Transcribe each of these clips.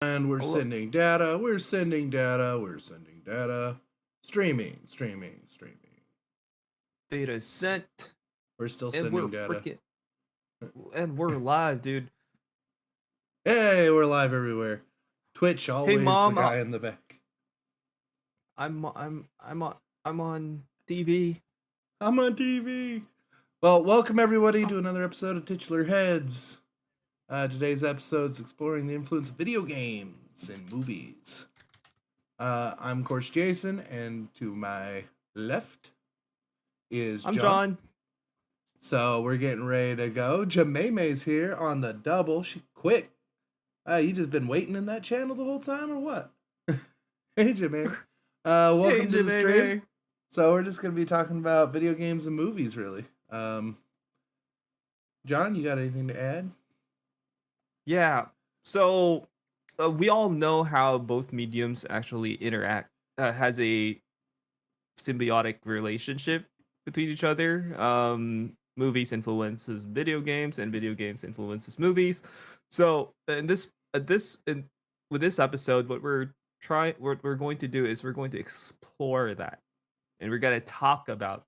And we're Hello. sending data, we're sending data, we're sending data. Streaming, streaming, streaming. Data is sent, We're still and we're sending data. freaking, and we're live, dude. Hey, we're live everywhere. Twitch, Hey, always the mom, guy in the back. I'm on TV. I'm on TV. Well, welcome everybody to another episode of Titular Heads. Today's episode's exploring the influence of video games in movies. I'm of course Jason, and to my left is I'm John. John. So we're getting ready to go. Jameme's here on the double. She quick. You just been waiting in that channel the whole time, or what? Hey, Jameme. Hey, Welcome to the stream. Jimmy. So we're just gonna be talking about video games and movies, really. John, you got anything to add? Yeah. So we all know how both mediums actually interact. Has a symbiotic relationship between each other. Movies influences video games, and video games influences movies. So in this with this episode, what we're going to do is we're going to explore that, and we're going to talk about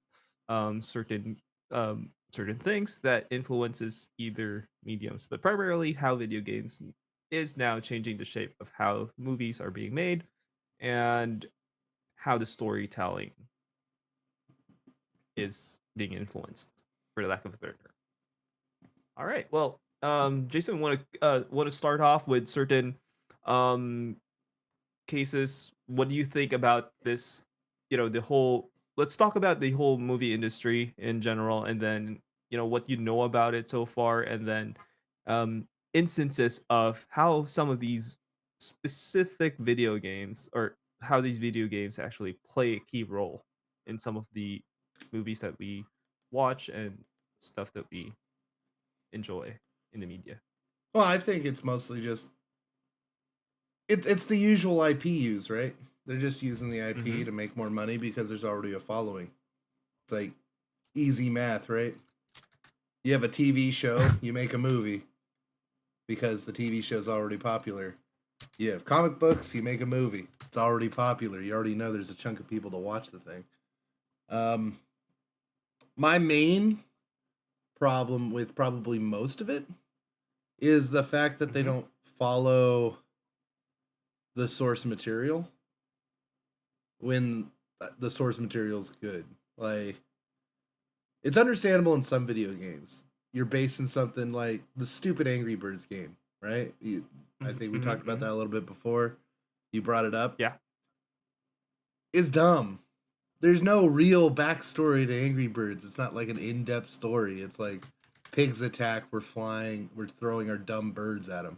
certain things that influences either mediums, but primarily how video games is now changing the shape of how movies are being made and how the storytelling is being influenced, for the lack of a better term. All right. Well, Jason, want to start off with certain um cases. What do you think about this? The whole. Let's talk about the whole movie industry in general, and then what you know about it so far, and then instances of how some of these specific video games or how these video games actually play a key role in some of the movies that we watch and stuff that we enjoy in the media. Well, I think it's mostly just it's the usual IP use, right? They're just using the Mm-hmm. IP to make more money because there's already a following. It's like easy math, right? You have a TV show, you make a movie because the TV show's already popular. You have comic books, you make a movie. It's already popular. You already know there's a chunk of people to watch the thing. Um, my main problem with probably most of it is the fact that they Mm-hmm. don't follow the source material when the source material is good. Like, it's understandable in some video games. You're basing something like the stupid Angry Birds game, right? I think we Mm-hmm. talked about Mm-hmm. that a little bit before. You brought it up. Yeah. It's dumb. There's no real backstory to Angry Birds. It's not like an in-depth story. It's like pigs attack, we're flying, we're throwing our dumb birds at them.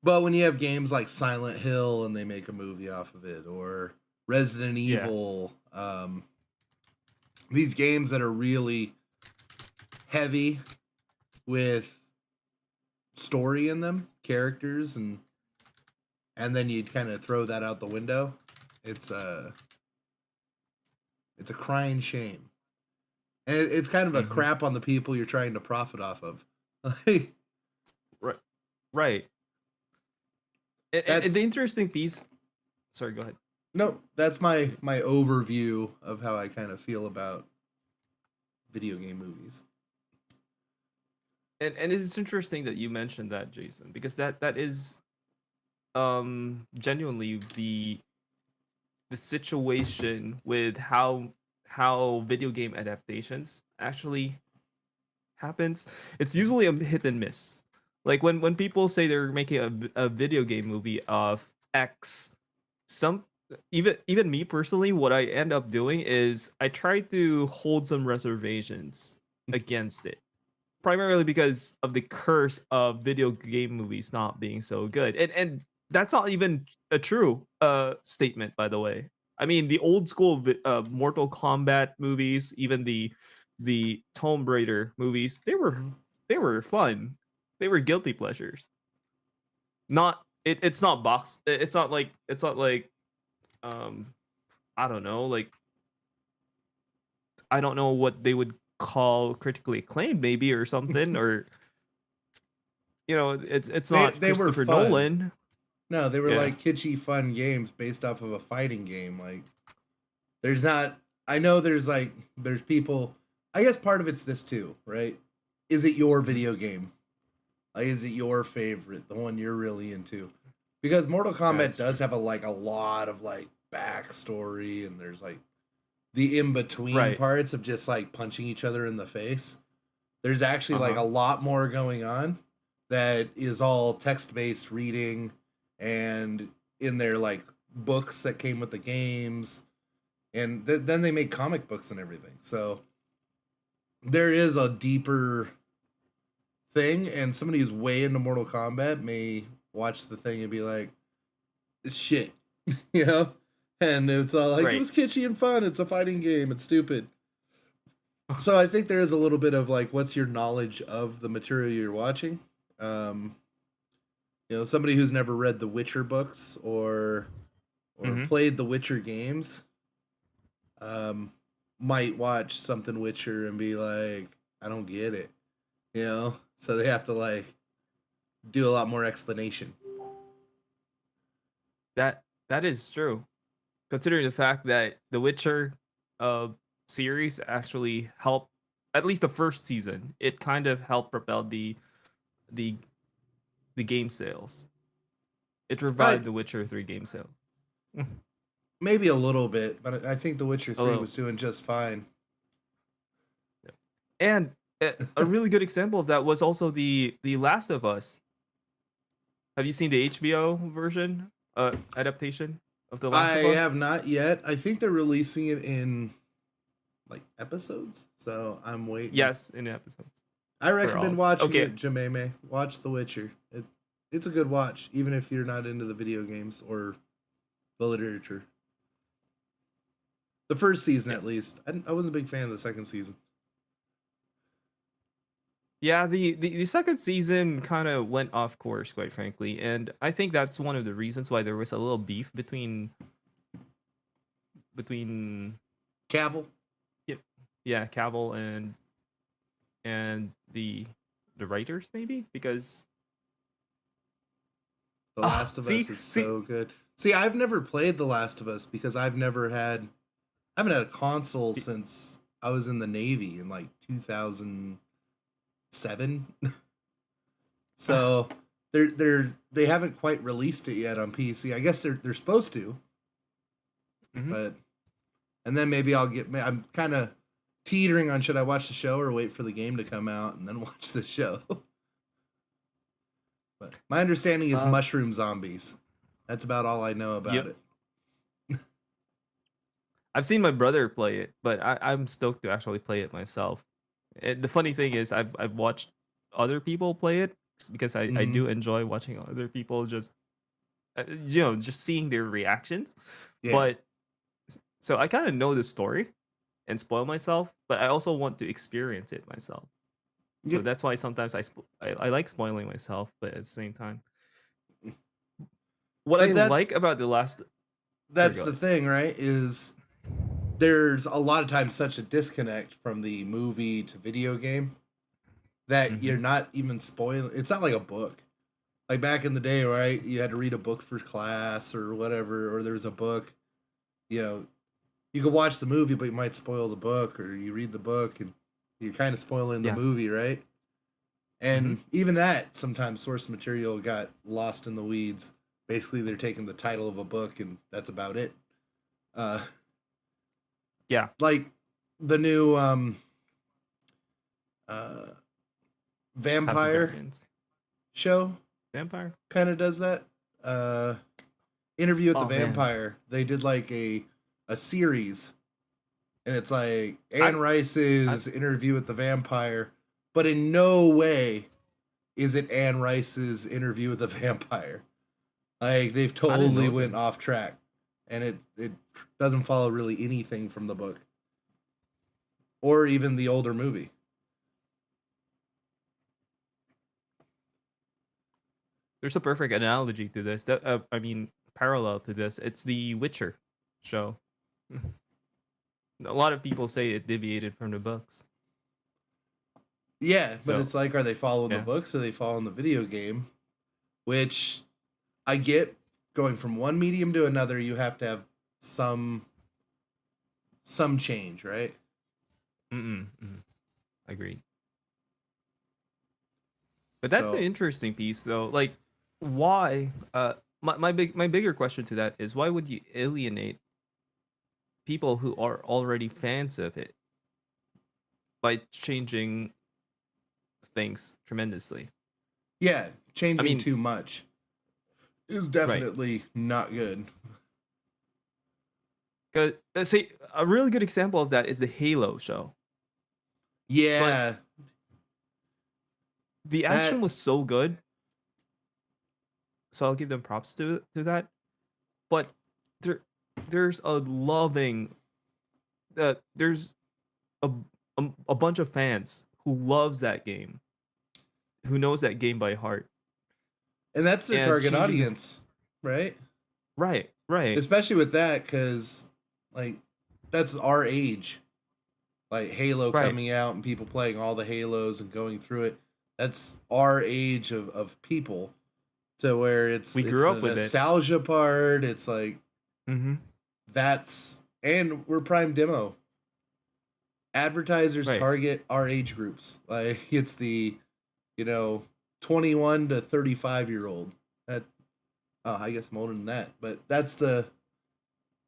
But when you have games like Silent Hill and they make a movie off of it, or Resident Yeah. Evil, these games that are really heavy with story in them, characters, and then you'd kind of throw that out the window. It's a crying shame. And it's kind of a Mm-hmm. crap on the people you're trying to profit off of. Like, Right. Right. And that's the interesting piece. Sorry, go ahead. no, that's my overview of how I kind of feel about video game movies. And it's interesting that you mentioned that, Jason, because that is genuinely the situation with how video game adaptations actually happens. It's usually a hit and miss. Like when people say they're making a video game movie of X, some even me personally, what I end up doing is I try to hold some reservations against it, primarily because of the curse of video game movies not being so good. And that's not even a true statement, by the way. I mean, the old school Mortal Kombat movies, even the Tomb Raider movies, Mhm. they were fun. They were guilty pleasures. Not it's not box. It's not like um I don't know, like I don't know what they would call critically acclaimed, maybe, or something, or it's They not they were Christopher fun. Nolan. No, they were Yeah. like kitschy, fun games based off of a fighting game. Like, there's not. I know there's people. I guess part of it's this too, right? Is it your Mhm. video game? Like, is it your favorite, the one you're really into? Because Mortal Kombat That's true. does have a lot of like backstory, and there's like the in between Right. parts of just like punching each other in the face. There's actually like Uh-huh. a lot more going on that is all text based reading and in their like books that came with the games, and then they make comic books and everything. So there is a deeper thing, and somebody who's way into Mortal Kombat may watch the thing and be like, "It's shit," you know. And it's all like, it Right. was kitschy and fun. It's a fighting game. It's stupid. So I think there is a little bit of like, what's your knowledge of the material you're watching? Um, somebody who's never read the Witcher books or Hmm. played the Witcher games, um, might watch something Witcher and be like, I don't get it, So they have to like do a lot more explanation. That is true. Considering the fact that the Witcher uh series actually helped, at least the first season, it kind of helped propel the the game sales. It I revived the Witcher 3 game sales. maybe a little bit, but I think The Witcher 3 Although, was doing just fine. and a really good example of that was also the Last of Us. Have you seen the HBO version adaptation of The I Last of Us? have not yet. I think they're releasing it in like episodes, so I'm waiting. Yes, in the episodes I for recommend all. watching Okay. it, Jameme. Watch The Witcher. It's a good watch, even if you're not into the video games or the literature. The first season, Yeah. at least. I wasn't a big fan of the second season. Yeah, the second season kind of went off course, quite frankly, and I think that's one of the reasons why there was a little beef between Cavill, yeah, yeah, Cavill and the writers, maybe, because The Last of Us is see so good. See, I've never played The Last of Us because I haven't had a console since I was in the Navy in like 2007. So they haven't quite released it yet on PC. I guess they're supposed to, Mhm. but and then maybe I'm kind of teetering on, should I watch the show or wait for the game to come out and then watch the show. But my understanding is uh mushroom zombies. That's about all I know about yep. it. I've seen my brother play it, but I'm stoked to actually play it myself. And the funny thing is, I've watched other people play it because I Mm-hmm. do enjoy watching other people just just seeing their reactions. Yeah. But so I kind of know the story and spoil myself, but I also want to experience it myself. So Yep. that's why sometimes I like spoiling myself, but at the same time, what I But like about the last, sorry, that's go the ahead. thing, right? Is there's a lot of times such a disconnect from the movie to video game that Hmm. you're not even spoiling. It's not like a book. Like back in the day, right? You had to read a book for class or whatever, or there was a book. You know, you could watch the movie, but you might spoil the book, or you read the book and you're kind of spoiling the Yeah. movie, right? Hmm. And even that, sometimes source material got lost in the weeds. Basically, they're taking the title of a book and that's about it. Uh, Yeah. like the new uh, House of vampire Dragons. show Vampire. kind of does that. Uh, Interview with the Oh man, Vampire. They did like a series, and it's like I Anne I Rice's interview with the vampire, but in no way is it Anne Rice's interview with the vampire. Like they've I didn't totally know went this. off track, and it doesn't follow really anything from the book or even the older movie. There's a perfect analogy to this. That I mean, parallel to this. It's the Witcher show. A lot of people say it deviated from the books. Yeah, but So it's like, are they following the yeah. books? Or are they following the video game? Which I get going from one medium to another, you have to have some some change, right? Mm-mm, mm, agreed. But that's an So interesting piece, though. Like, why? My bigger question to that is why would you alienate people who are already fans of it by changing things tremendously? yeah, I changing mean, too much is right? definitely not good. Cause say a really good example of that is the Halo show. Like Yeah, the action that was so good, so I'll give them props to that. But there there's a loving there's a, a bunch of fans who loves that game, who knows that game by heart, and that's their and target changing the audience, right? right, Especially with that, because like that's our age. Like Halo right. coming out and people playing all the Halos and going through it. That's our age of people to where We it's grew the up with it. nostalgia part. It's like Mm-hmm. that's and we're prime demo. Advertisers Right. target our age groups. Like it's the, you know, 21 to 35-year old. That oh, I guess more than that, but that's the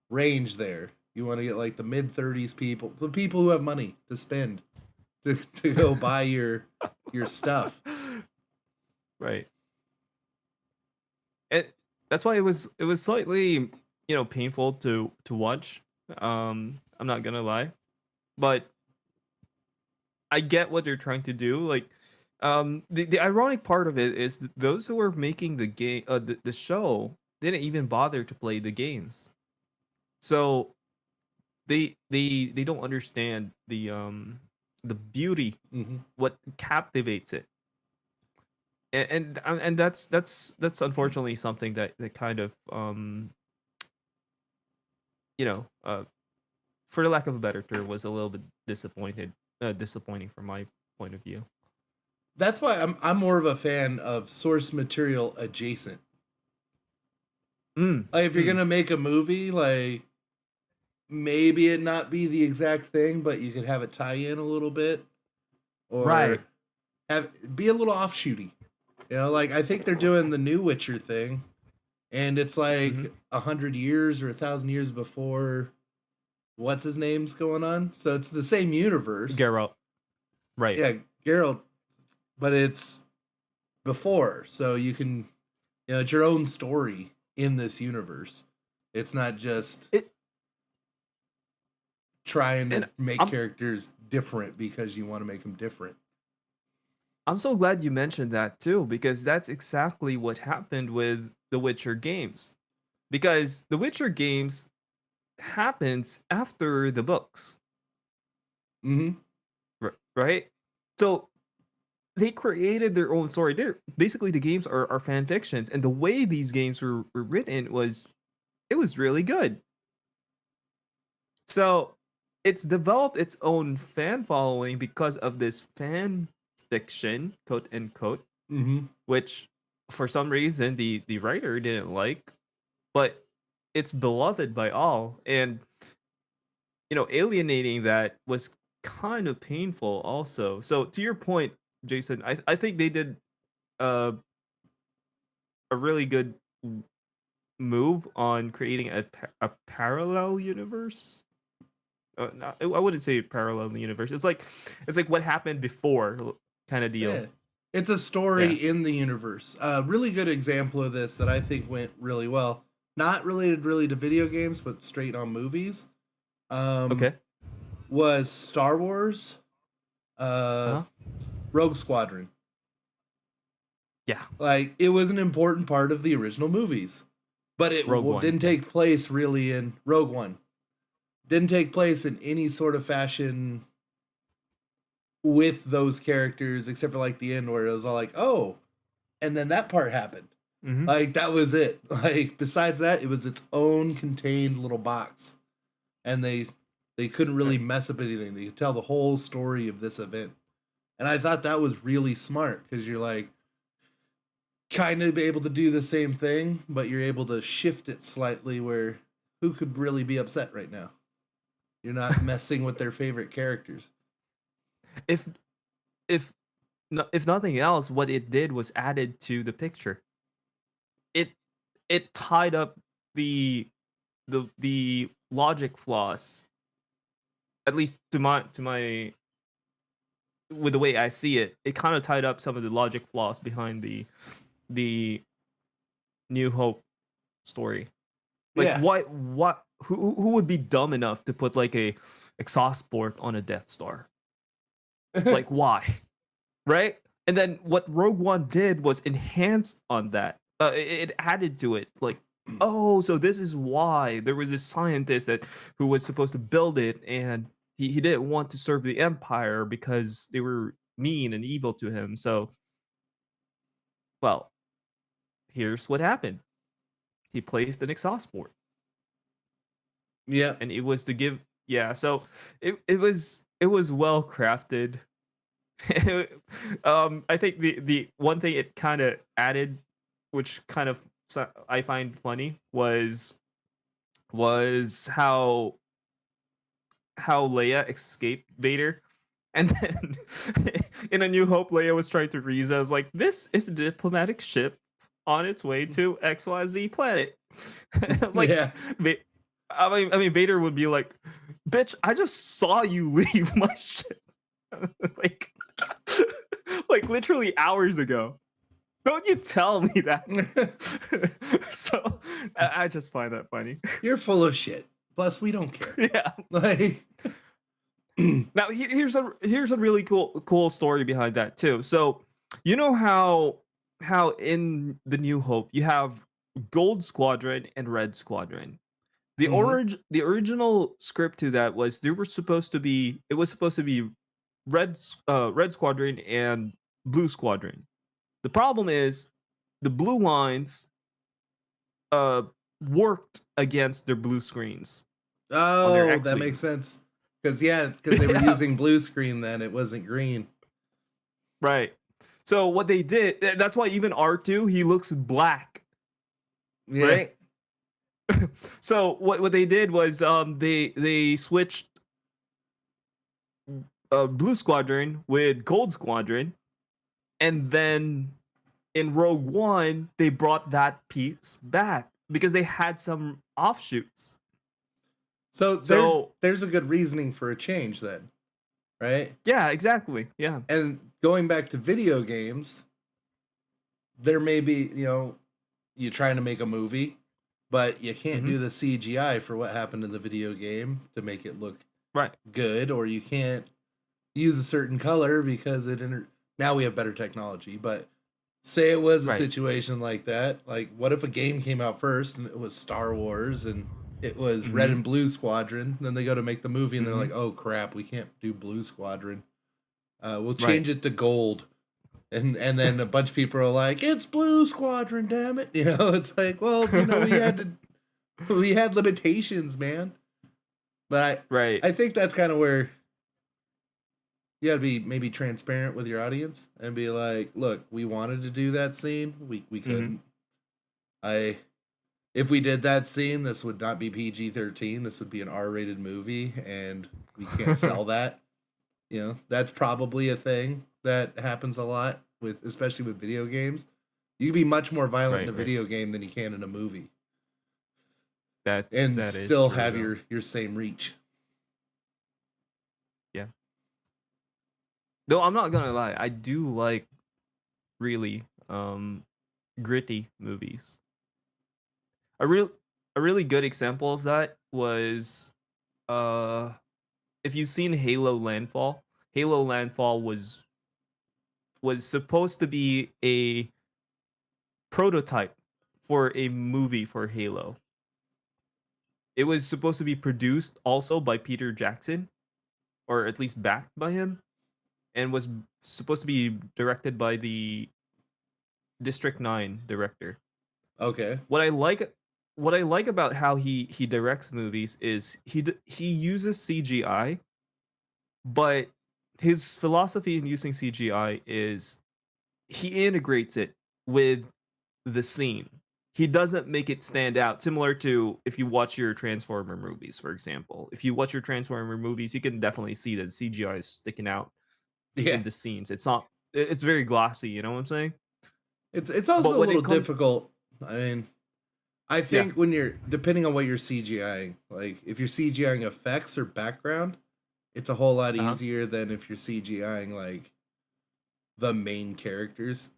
range there. You want to get like the mid 30s people, the people who have money to spend to go buy your stuff. Right. It that's why it was slightly painful to watch. I'm not gonna lie, but I get what they're trying to do. Like, the ironic part of it is those who were making the game, the show, didn't even bother to play the games. So they don't understand the beauty, Hmm. what captivates it, and that's unfortunately something that kind of you know uh for the lack of a better term was a little bit disappointing from my point of view. That's why I'm more of a fan of source material adjacent. Mm, Like if you're mm, gonna make a movie, like maybe it not be the exact thing, but you could have it tie in a little bit, right. or have be a little offshooty. You know, like I think they're doing the new Witcher thing, and it's Mm-hmm. like 100 years or 1,000 years before what's his name's going on. So it's the same universe. Geralt. Right. Yeah, Geralt, but it's before, so you can, you know, it's your own story in this universe. It's not just It trying to and make I'm characters different because you want to make them different. I'm so glad you mentioned that too, because that's exactly what happened with the Witcher games. Because the Witcher games happens after the books, Hmm. right? So they created their own story. They're basically the games are fan fictions, and the way these games were written was really good. So it's developed its own fan following because of this fan fiction, quote unquote, Hmm. which for some reason the writer didn't like, but it's beloved by all. And alienating that was kind of painful also. So to your point, Jason, I think they did uh, a really good move on creating a parallel universe. I wouldn't say parallel universe. It's like what happened before kind of deal. Yeah. It's a story Yeah. in the universe. A really good example of this that I think went really well, not related really to video games, but straight on movies, um, Okay. was Star Wars, uh, Uh huh. Rogue Squadron. Yeah. Like it was an important part of the original movies, but it Rogue One. didn't Yeah. take place really in Rogue One. Didn't take place in any sort of fashion with those characters, except for like the end where it was all like, oh, and then that part happened. Mm-hmm. Like that was it. Like besides that, it was its own contained little box, and they couldn't really Right. mess up anything. They could tell the whole story of this event, And I thought that was really smart because you're like kind of able to do the same thing, but you're able to shift it slightly where who could really be upset right now? You're not messing with their favorite characters. If if if nothing else, what it did was added to the picture. It it tied up the the logic flaws, at least to my with the way I see it. It kind of tied up some of the logic flaws behind the New Hope story. Like Yeah. what who would be dumb enough to put like a exhaust port on a Death Star? Like why? Right? And then what Rogue One did was enhanced on that. It added to it. Like, oh, so this is why there was this scientist that who was supposed to build it, and he didn't want to serve the Empire because they were mean and evil to him. So, well, here's what happened. He placed an exhaust port, Yeah. and it was to give. Yeah, so it was well crafted. I think the one thing it kind of added, which kind of I find funny, was how Leia escaped Vader, and then in A New Hope, Leia was trying to reason. I was like, "This is a diplomatic ship on its way to XYZ planet." I was like, Yeah. I mean, Vader would be like, "Bitch, I just saw you leave my ship." like like literally hours ago. Don't you tell me that. So I just find that funny. You're full of shit. Plus, we don't care. Yeah. Like, Now here's a really cool story behind that too. So you know how in the New Hope you have Gold Squadron and Red Squadron. mhm. The original script to that was there were supposed to be it was supposed to be Red Squadron and Blue Squadron. The problem is the blue lines uh worked against their blue screens on their Oh, that makes X-wings. sense. Because they were Yeah, using blue screen then, it wasn't green. right. So what they did, that's why even R2 he looks black, Yeah. right? So what they did was they switched Blue Squadron with Gold Squadron, and then in Rogue One they brought that piece back because they had some offshoots. So So there's a good reasoning for a change then, right? yeah, exactly. Yeah. And going back to video games, there may be, you're trying to make a movie, but you can't Hmm. do the CGI for what happened in the video game to make it look Right. good, or you can't use a certain color because now we have better technology, but say it was a Right. situation like that, like what if a game came out first and it was Star Wars and it was Red Hmm. and Blue Squadron, then they go to make the movie and they're Hmm. like, oh crap, we can't do Blue Squadron, we'll Right. change it to gold. And then a bunch of people are like, it's Blue Squadron, damn it. It's like, well, we had limitations, man. But Right. I think that's kind of where you gotta be maybe transparent with your audience and be like, look, we wanted to do that scene, we Hmm. couldn't. I If we did that scene, this would not be PG-13. This would be an R-rated movie, and we can't sell that. That's probably a thing that happens a lot with, especially with video games. You can be much more violent in a Right. Right. video game than you can in a movie, That's and that is still true have though. your same reach. Yeah. Though I'm not gonna lie, I do like really gritty movies. A real a really good example of that was uh if you've seen Halo Landfall. Halo Landfall was supposed to be a prototype for a movie for Halo. It was supposed to be produced also by Peter Jackson, or at least backed by him, and was supposed to be directed by the District 9 director. Okay. What I like what I like about how he directs movies is he uses CGI, but his philosophy in using CGI is he integrates it with the scene. He doesn't make it stand out. Similar to if you watch your Transformer movies, for example. If you watch your Transformer movies, you can definitely see that CGI is sticking out Yeah. in the scenes. It's not. It's very glossy. You know what I'm saying? It's But also a when little it comes, difficult. I mean, I yeah, think when you're depending on what you're CGIing, like if you're CGIing effects or background, it's a whole lot uh huh, easier than if you're CGIing like the main characters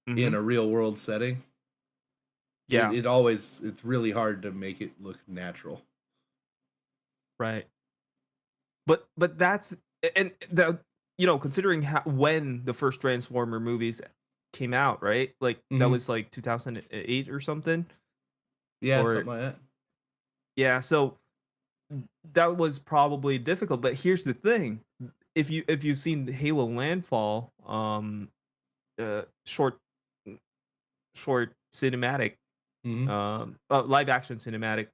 in hmm, a real world setting. yeah, It's really hard to make it look natural. right. But that's and the considering how when the first Transformer movies came out, right? Like that Hmm. was like 2008 or something, Yeah, or something like that. yeah. So that was probably difficult. But here's the thing: if you've seen the Halo Landfall, short short cinematic, Hmm. live action cinematic,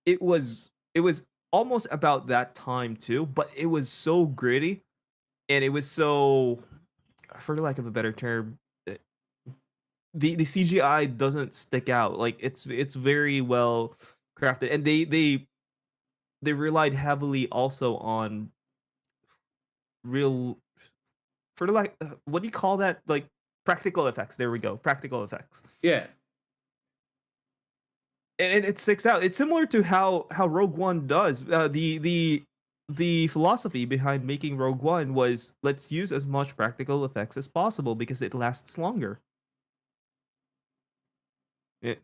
it was almost about that time too. But it was so gritty and it was so, for lack of a better term, uh, the CGI doesn't stick out. Like it's very well crafted, and they relied heavily also on real, for like what do you call that? Like practical effects. There we go, practical effects, Yeah. and it sticks out. It's similar to how Rogue One does. The philosophy behind making Rogue One was let's use as much practical effects as possible because it lasts longer. It,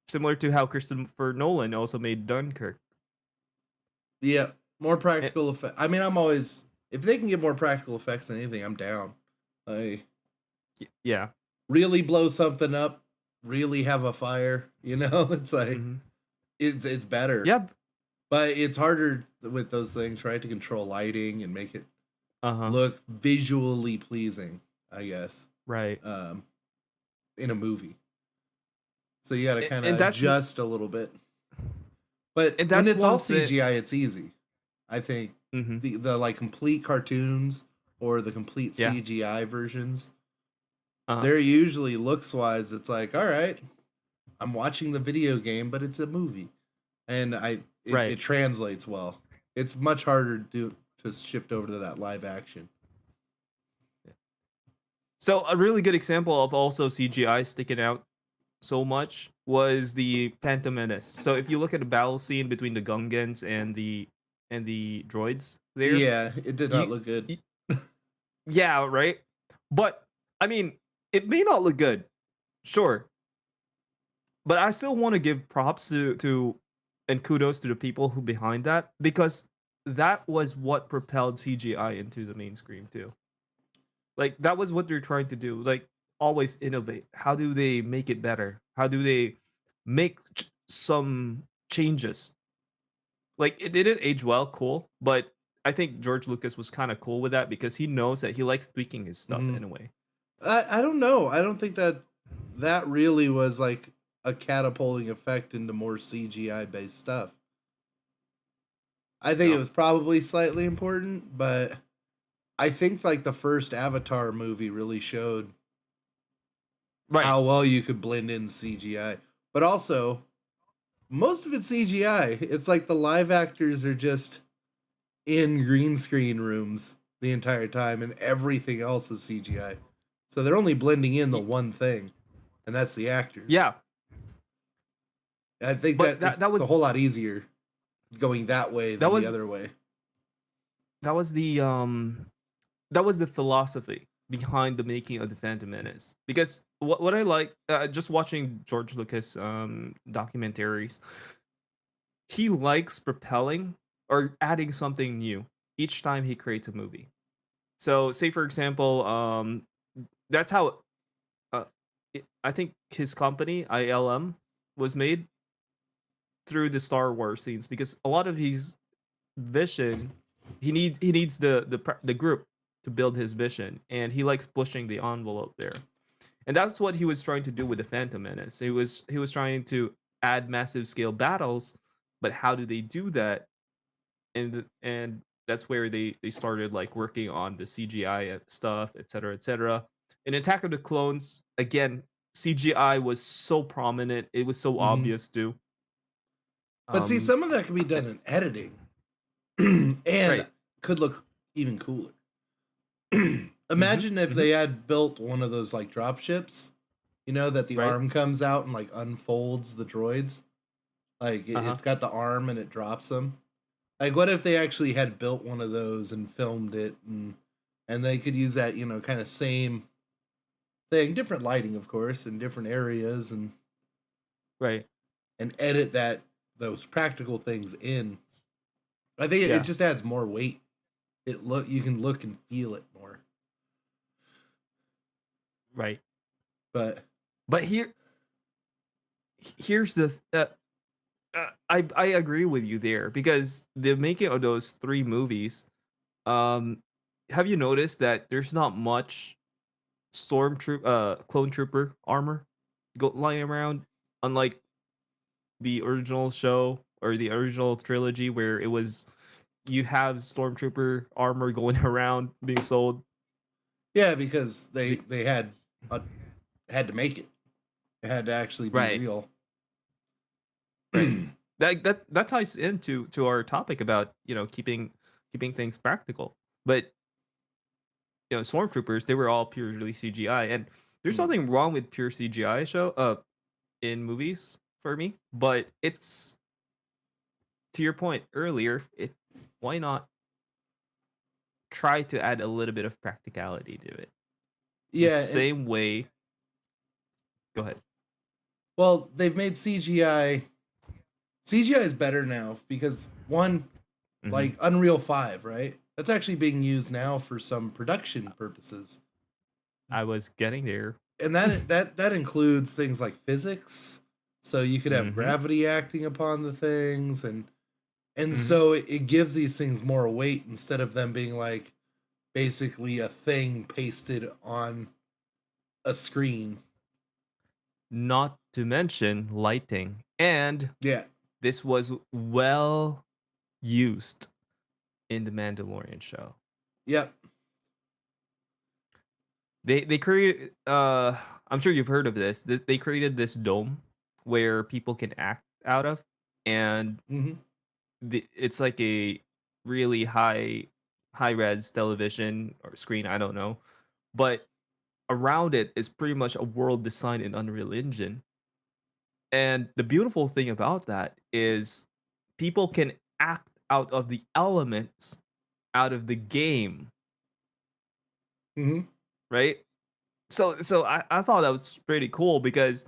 similar to how Christopher Nolan also made Dunkirk. Yeah. More Eh, practical effect. I mean, I'm always if they can get more practical effects than anything, I'm down. Like yeah. really blow something up, really have a fire, it's like Mhm. it's better. Yep. But it's harder with those things, right? To control lighting and make it Uh-huh. look visually pleasing, I guess. Right. Um in a movie. So you got to kind And of that's adjust a little bit. But and when that's it's all one thing. CGI, it's easy. I think Mhm. the like complete cartoons or the complete Yeah. CGI versions, Uh-huh. they're usually looks wise. It's like, all right, I'm watching the video game, but it's a movie, and it Right. translates well. It's much harder to shift over to that live action. So a really good example of also CGI sticking out so much was the Phantom Menace. So if you look at the battle scene between the Gungans and the droids there, Yeah, it did not you, look good. you yeah, right? But I mean, it may not look good. Sure. But I still want to give props to and kudos to the people who behind that because that was what propelled CGI into the mainstream too. Like that was what they're trying to do. Like always innovate. How do they make it better? How do they make some changes? Like it didn't age well, cool, but I think George Lucas was kind of cool with that because he knows that he likes tweaking his stuff Hmm. in a way. I don't know. I don't think that really was like a catapulting effect into more CGI based stuff. I think it No. was probably slightly important, but I think like the first Avatar movie really showed Right. how well you could blend in CGI. But also, most of it's CGI. It's like the live actors are just in green screen rooms the entire time and everything else is CGI. So they're only blending in the Y- one thing, and that's the actors. Yeah. I think But that that it's that a was whole lot easier going that way that than the was other way. that was the that was the philosophy behind the making of the Phantom Menace. Because what I like, just watching George Lucas documentaries, he likes propelling or adding something new each time he creates a movie. So, say for example, that's how I think his company ILM was made through the Star Wars scenes because a lot of his vision, he needs the group to build his vision, and he likes pushing the envelope there. And that's what he was trying to do with the Phantom Menace. He was trying to add massive scale battles, but how do they do that? And that's where they started like working on the CGI stuff, etc., etc. In Attack of the Clones, again, CGI was so prominent. It was so Hmm. obvious too. But see, Um, some of that can be and- done in editing, and right. could look even cooler. Mm-hmm, Imagine if mm-hmm, they had built one of those like drop ships, that the right. arm comes out and like unfolds the droids. Like Uh huh. it's got the arm and it drops them. Like, what if they actually had built one of those and filmed it, and they could use that, kind of same thing, different lighting, of course, in different areas, Right. and edit those practical things in. I think it Yeah. just adds more weight. You can look and feel it more. Right. But But here's the I agree with you there because the making of those three movies, um, have you noticed that there's not much clone trooper armor lying around, unlike the original show or the original trilogy where it was you have stormtrooper armor going around being sold. yeah, because they Be- they a, had to make it. It had to actually be right, real. right. That ties into to our topic about keeping things practical. But stormtroopers, they were all purely CGI, and there's Mm. nothing wrong with pure CGI in movies for me, but it's to your point earlier, it why not try to add a little bit of practicality to it? The Yeah, and same way. Go ahead. well, they've made CGI. CGI is better now because one, Hmm. like Unreal 5, right? That's actually being used now for some production purposes. I was getting there. And that includes things like physics. So you could have Hmm. gravity acting upon the things, and Hmm. so it gives these things more weight instead of them being like basically a thing pasted on a screen. Not to mention lighting, and Yeah. this was well used in the Mandalorian show. Yep. They created I'm sure you've heard of this. They created this dome where people can act out of, and Hmm. it's like a really high res television or screen, I don't know. But around it is pretty much a world designed in Unreal Engine. And the beautiful thing about that is people can act out of the elements out of the game, Hmm. right? So I thought that was pretty cool because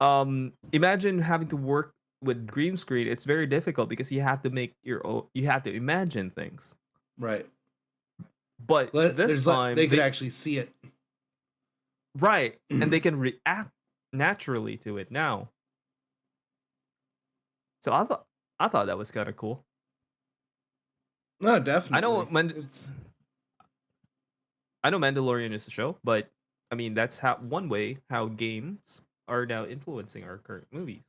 imagine having to work with green screen. It's very difficult because you have to make your own, you have to imagine things. Right. But this They time could actually see it. right, and they can react naturally to it now. So I thought that was kind of cool. No, I know definitely. It's I know Mandalorian is a show, but I mean that's how one way how games are now influencing our current movies.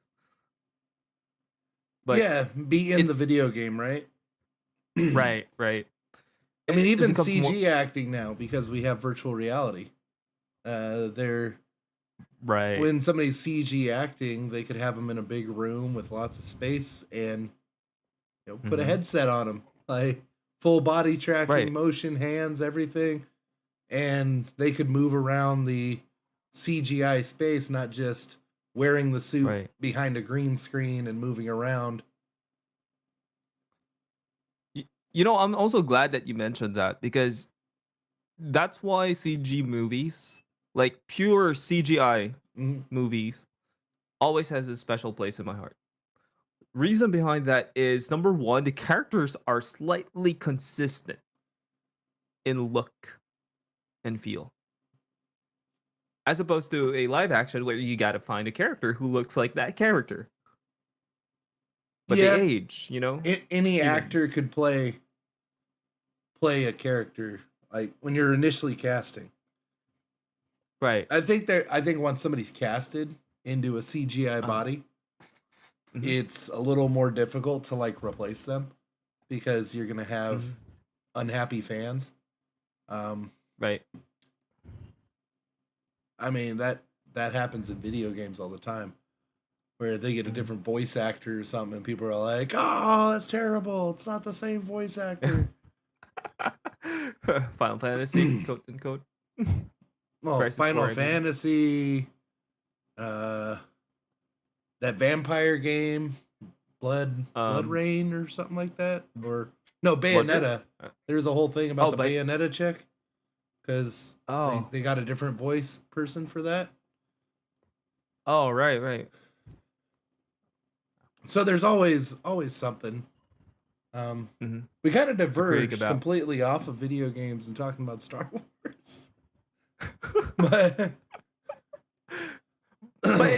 But yeah, be in the it's video game, right? I right, right. mean, It even becomes more CG acting now because we have virtual reality. They're right. when somebody's CG acting, they could have them in a big room with lots of space and put a Hmm. headset on them, like full body tracking, Right, motion, hands, everything, and they could move around the CGI space, not just wearing the suit right. behind a green screen and moving around. I'm also glad that you mentioned that because that's why CG movies, like pure CGI Mhm. movies, always has a special place in my heart. Reason behind that is number one, the characters are slightly consistent in look and feel, as opposed to a live action where you got to find a character who looks like that character, but they Yeah, age. any actor Humans, could play a character like when you're initially casting. right? I think once somebody's casted into a CGI Uh, body, hmm. it's a little more difficult to like replace them because you're gonna have Hmm. unhappy fans. Um, Right. I mean that happens in video games all the time, where they get a Mhm. different voice actor or something, and people are like, "Oh, that's terrible! It's not the same voice actor." Final Fantasy, quote unquote. Well, Crisis Final Core, I mean. Fantasy, uh, that vampire game, Blood Um, Rain or something like that, or no, Blood Rain? Bayonetta. There's a whole thing about Oh, the but Bayonetta chick because oh, they got a different voice person for that. oh, right, right. So there's always something. Um, Hmm. we kind of To critique diverged about. completely off of video games and talking about Star Wars, but But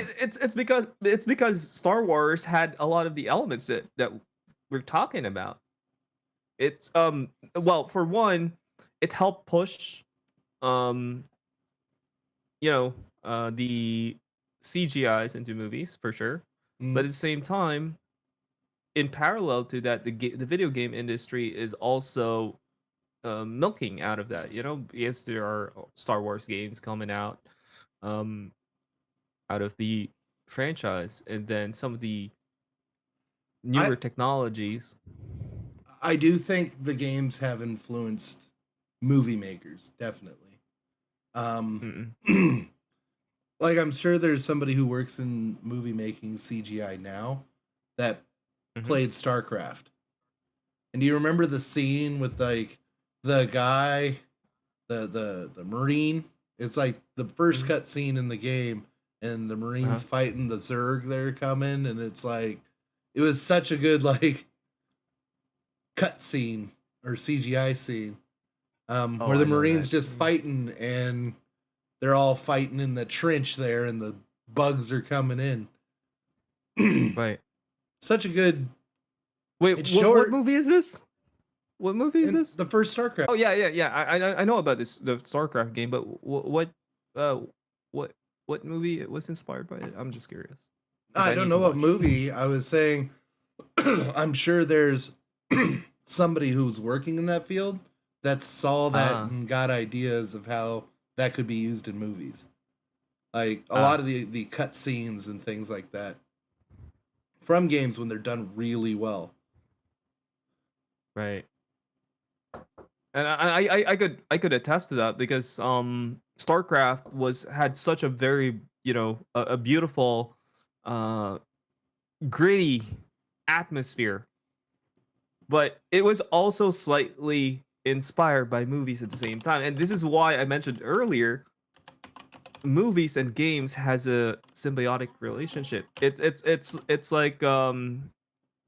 it's because Star Wars had a lot of the elements that we're talking about. It's well, for one, it helped push um you know the CGIs into movies for sure. But at mm, the same time, in parallel to that, the video game industry is also milking out of that. Yes, there are Star Wars games coming um, out of the franchise, and then some of the I newer technologies. I do think the games have influenced movie makers definitely. Um, Mm-mm. like I'm sure there's somebody who works in movie making CGI now that Mm-hmm. played StarCraft. And do you remember the scene with like the guy, the Marine? It's like the first Mm-hmm. cut scene in the game, and the Uh-huh. Marines fighting the Zerg that are coming, and it's like it was such a good like cut scene or CGI scene, Oh, where the I know Marines that. just fighting and they're all fighting in the trench there, and the bugs are coming in. Right. Such a good. Wait, It's what short. movie is this? What movie is And this? the first StarCraft. Oh, yeah, yeah, yeah. I know about this, the StarCraft game, but uh what what movie it was inspired by it? I'm just curious because I I don't need to know what watch. movie. I was saying, I'm sure there's somebody who's working in that field that saw that Ah, and got ideas of how that could be used in movies. Like a lot ah, of the cut scenes and things like that from games when they're done really well. right. And I could attest to that because StarCraft had such a very a beautiful uh gritty atmosphere, but it was also slightly inspired by movies at the same time. And this is why I mentioned earlier, movies and games has a symbiotic relationship. It's like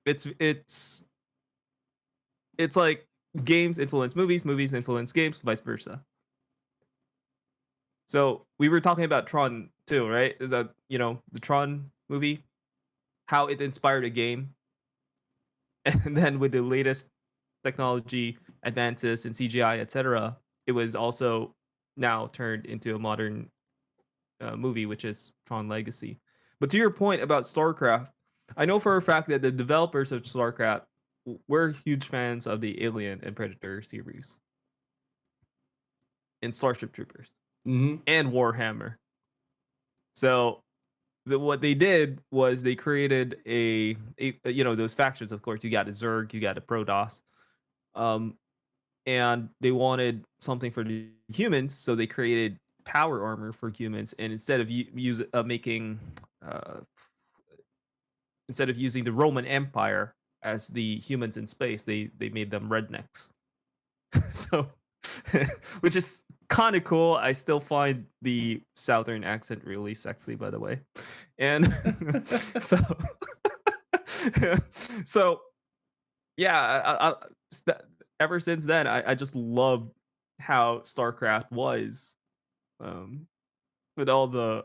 it's it's it's like games influence movies, movies influence games, vice versa. So we were talking about Tron too, right? Is that the Tron movie, how it inspired a game, and then with the latest technology advances in CGI, etc., it was also now turned into a modern movie, which is Tron Legacy. But to your point about StarCraft, I know for a fact that the developers of StarCraft were huge fans of the Alien and Predator series and Starship Troopers Hmm. and Warhammer. So what they did was they created those factions. Of course, you got a Zerg, you got a Protoss, um, and they wanted something for the humans, so they created power armor for humans. And making uh, instead of using the Roman Empire as the humans in space, they made them rednecks. So, which is kind of cool. I still find the southern accent really sexy, by the way. And so, so yeah, th- ever since then, I just love how StarCraft was, um, with all the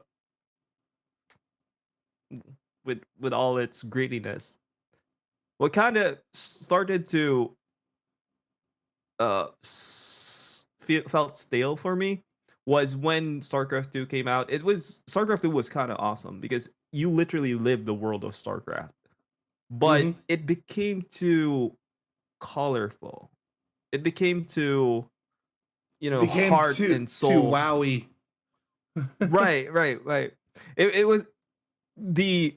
with all its grittiness. What kind of started to felt stale for me was when StarCraft 2 came out. StarCraft 2 was kind of awesome because you literally lived the world of StarCraft. But Hmm. it became too colorful. it became too, It became heart too and too soul. wowy. Right, right, right. It was the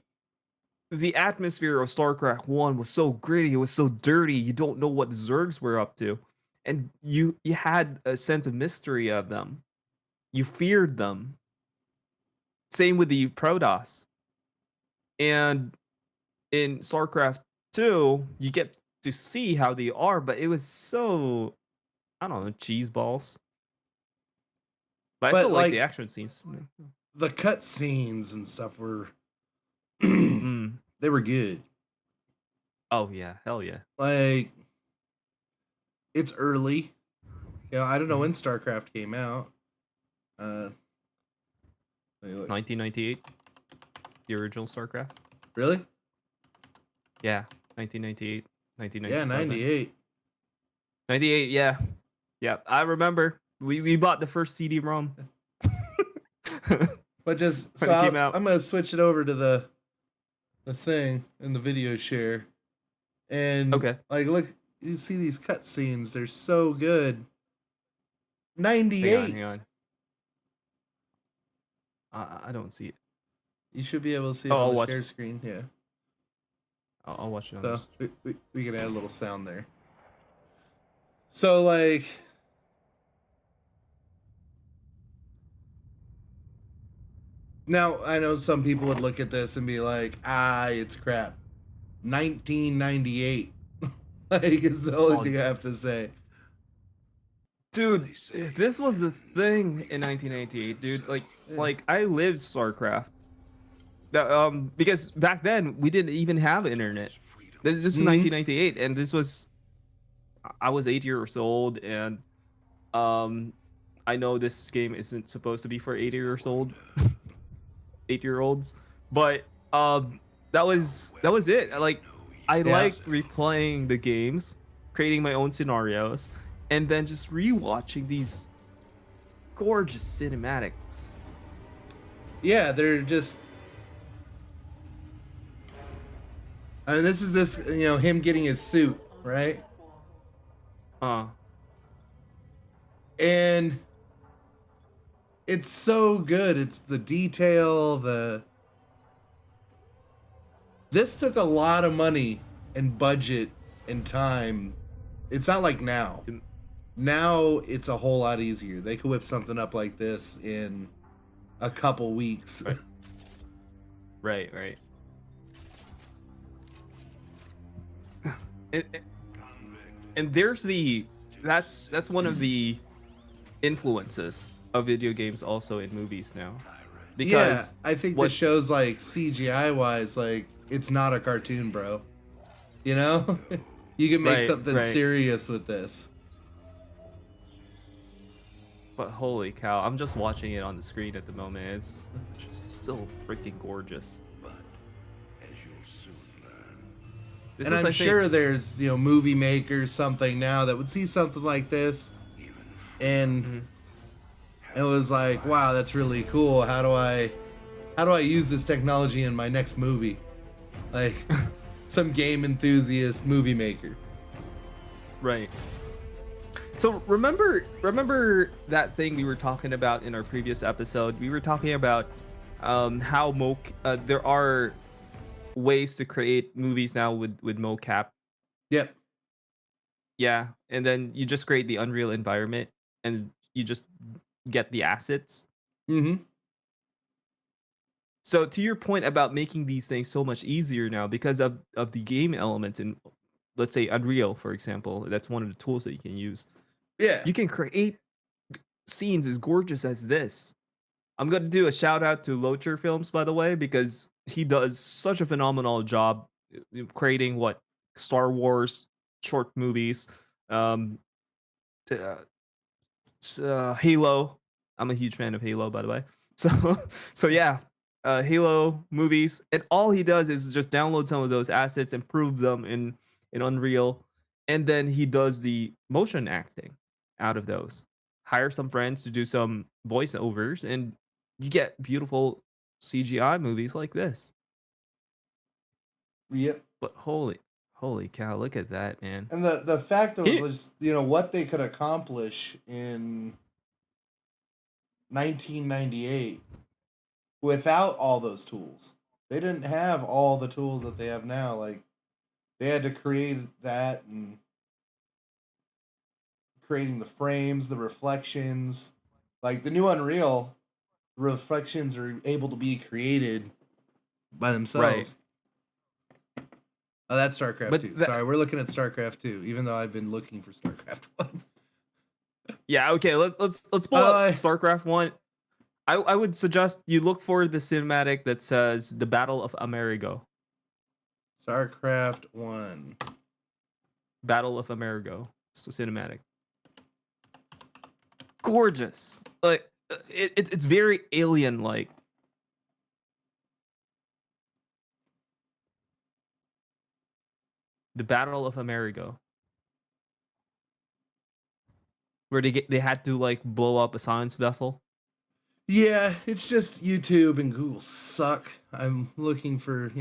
the atmosphere of StarCraft 1 was so gritty, it was so dirty, you don't know what Zergs were up to. And you had a sense of mystery of them. You feared them. Same with the Protoss. And in StarCraft 2, you get to see how they are, but it was so, I don't know, cheese balls. But I still But like the like action scenes. the cut scenes and stuff were they Mm. were good. Oh yeah, hell yeah. Like it's early. I don't know Mhm. when StarCraft came out. Uh let me look. 1998, the original StarCraft. Really? Yeah, 1998, Yeah, 1997. 98. 98, yeah. Yeah, I remember. We bought the first CD-ROM when But just so it came out. I'm gonna switch it over to the thing in the video share, and Okay. like look, you see these cut scenes, they're so good. Hang on, 98. hang on. I don't see it. You should be able to see it Oh, on I'll the watch share it. screen. Yeah. I'll watch it on So this. we can add a little sound there. So like now I know some people would look at this and be like, it's crap. 1998. Like is the only Oh, thing I have to say. dude, this was the thing in 1998, dude. Yeah. Like I lived StarCraft. Because back then we didn't even have internet. This is Mm-hmm. 1998, and this was I was 8 years old, and um, I know this game isn't supposed to be for 8 years old, 8 year olds, but that was it. Like I Yeah. like replaying the games, creating my own scenarios, and then just rewatching these gorgeous cinematics. Yeah, they're just I mean this him getting his suit, right? Uh, And it's so good. It's the detail, the this took a lot of money and budget and time. It's not like now. to- Now it's a whole lot easier. They could whip something up like this in a couple weeks. right, right. And, and there's that's one of the influences of video games also in movies now, Yeah, because I think the what show's like CGI wise, like it's not a cartoon, bro. You know? You can make right, something right. serious with this. But holy cow, I'm just watching it on the screen at the moment. It's just so freaking gorgeous. This And was, I'm I think, sure there's, movie makers something now that would see something like this and mhm. it was like, wow, that's really cool. How do I use this technology in my next movie? Like some game enthusiast movie maker. Right. So remember that thing we were talking about in our previous episode. We were talking about how there are ways to create movies now with mocap. Yep. Yeah, and then you just create the Unreal environment and you just get the assets. Mm-hmm. So to your point about making these things so much easier now because of the game elements in, let's say, Unreal, for example, that's one of the tools that you can use. Yeah. You can create scenes as gorgeous as this. I'm gonna do a shout out to Locher Films, by the way, because he does such a phenomenal job creating what Star Wars short movies, um, Halo. I'm a huge fan of Halo, by the way. So, so yeah, Halo movies, and all he does is just download some of those assets, improve them in Unreal, and then he does the motion acting out of those. Hire some friends to do some voiceovers, and you get beautiful CGI movies like this. Yep. But Holy cow! Look at that, man. And the fact of Can it you- was, what they could accomplish in 1998 without all those tools. They didn't have all the tools that they have now. Like, they had to create that, and creating the frames, the reflections. Like, the new Unreal, reflections are able to be created by Right. themselves. Oh, that's StarCraft But 2. that- Sorry, we're looking at StarCraft 2, even though I've been looking for StarCraft 1. Yeah. Okay. Let's pull up StarCraft 1. I would suggest you look for the cinematic that says the Battle of Amerigo. StarCraft 1. Battle of Amerigo. So cinematic. Gorgeous. Like it's very alien like. The Battle of Amerigo. Where they had to like blow up a science vessel. Yeah, it's just YouTube and Google suck. I'm looking for,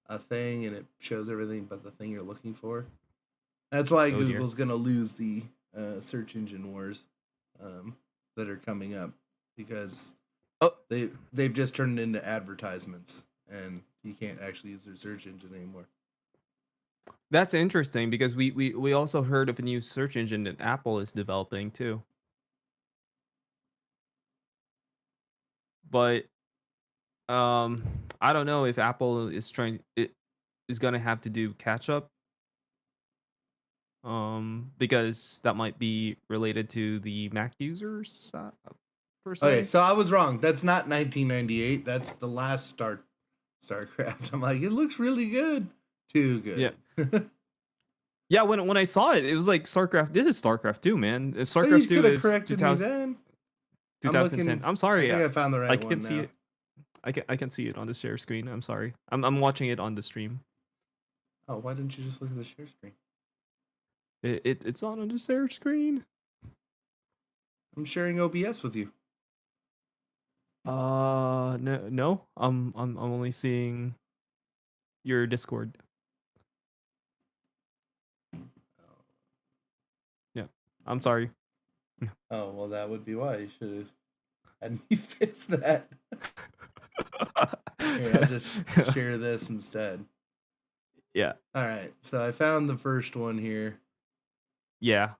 a thing, and it shows everything but the thing you're looking for. That's why Oh, dear. Google's going to lose the search engine wars that are coming up, because they've just turned into advertisements, and you can't actually use their search engine anymore. That's interesting because we also heard of a new search engine that Apple is developing too. But I don't know if Apple is gonna have to do catch up. Because that might be related to the Mac users per se. Okay, so I was wrong. That's not 1998. That's the last StarCraft. I'm like, it looks really good. Too good. Yeah. Yeah, when I saw it, it was like StarCraft. This is StarCraft 2, man. You StarCraft 2 could have is corrected me then. 2010. I'm sorry. I think I found the right I one can see now. it. I can see it on the share screen. I'm sorry. I'm watching it on the stream. Oh, why didn't you just look at the share screen? It's on the share screen. I'm sharing OBS with you. No. I'm only seeing your Discord. Yeah. I'm sorry. Oh, well, that would be why. You should have had me fix that. Here, I'll just share this instead. Yeah. All right, so I found the first one here. Yeah.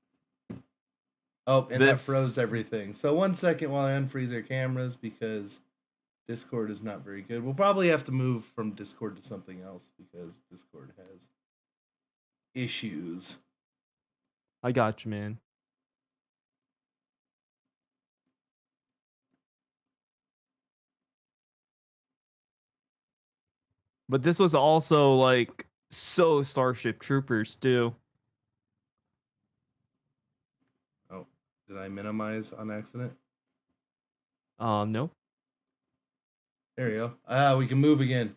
Oh, and that froze everything. So 1 second while I unfreeze our cameras, because Discord is not very good. We'll probably have to move from Discord to something else, because Discord has issues. I got you, man. But this was also like so Starship Troopers too. Oh, did I minimize on accident? No. There we go. We can move again.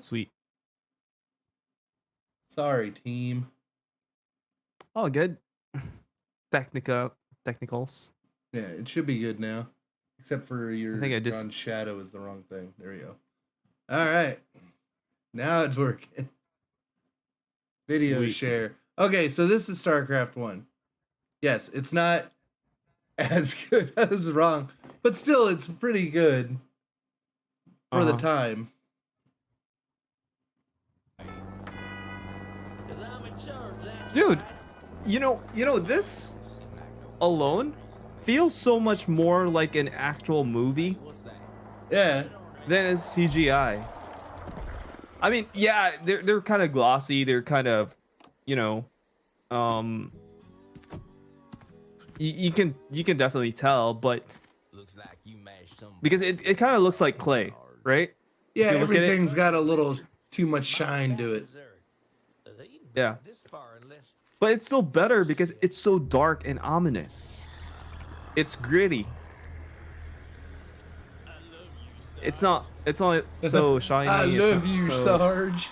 Sweet. Sorry, team. Oh, good. Technicals. Yeah, it should be good now. Except for your drawn shadow is the wrong thing. There we go. All right. Now it's working. Video Sweet. share. Okay, so this is StarCraft 1. Yes, it's not as good as wrong, but still it's pretty good for the time. Dude, you know this alone feels so much more like an actual movie. Yeah. Than is CGI. I mean, yeah, they're kind of glossy. They're kind of, you can definitely tell, but because it kind of looks like clay, right? Yeah, everything's got a little too much shine to it. Yeah. But it's still better because it's so dark and ominous. It's gritty. It's not so shiny. I love you, Sarge.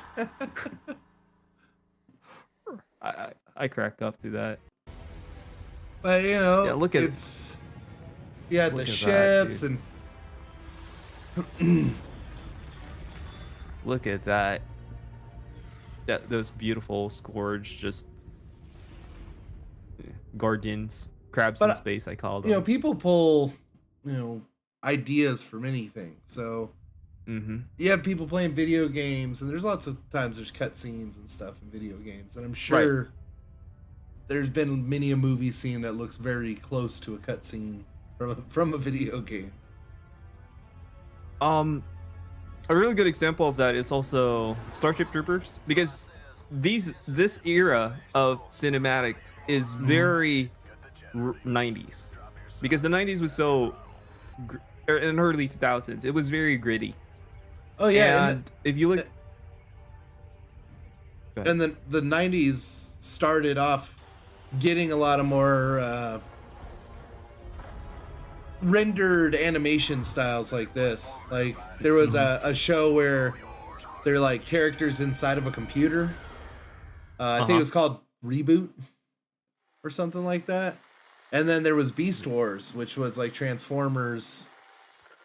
I crack up to that. But look at it's the ships that, and look at that. that those beautiful Scourge, just guardians, crabs in But space, I call them. people pull, you know, ideas from anything. So Mm-hmm. you have people playing video games, and there's lots of times there's cutscenes and stuff in video games, and I'm Right. sure there's been many a movie scene that looks very close to a cutscene from a video game. Um, a really good example of that is also Starship Troopers, because this era of cinematics is Mhm. very 90s, because the 90s was so in early 2000s it was very gritty. Oh yeah, And if you look, go ahead. and then the '90s started off getting a lot of more rendered animation styles like this. Like there was Mhm. a show where they're like characters inside of a computer. I think it Uh-huh. was called Reboot or something like that. And then there was Beast Wars, which was like Transformers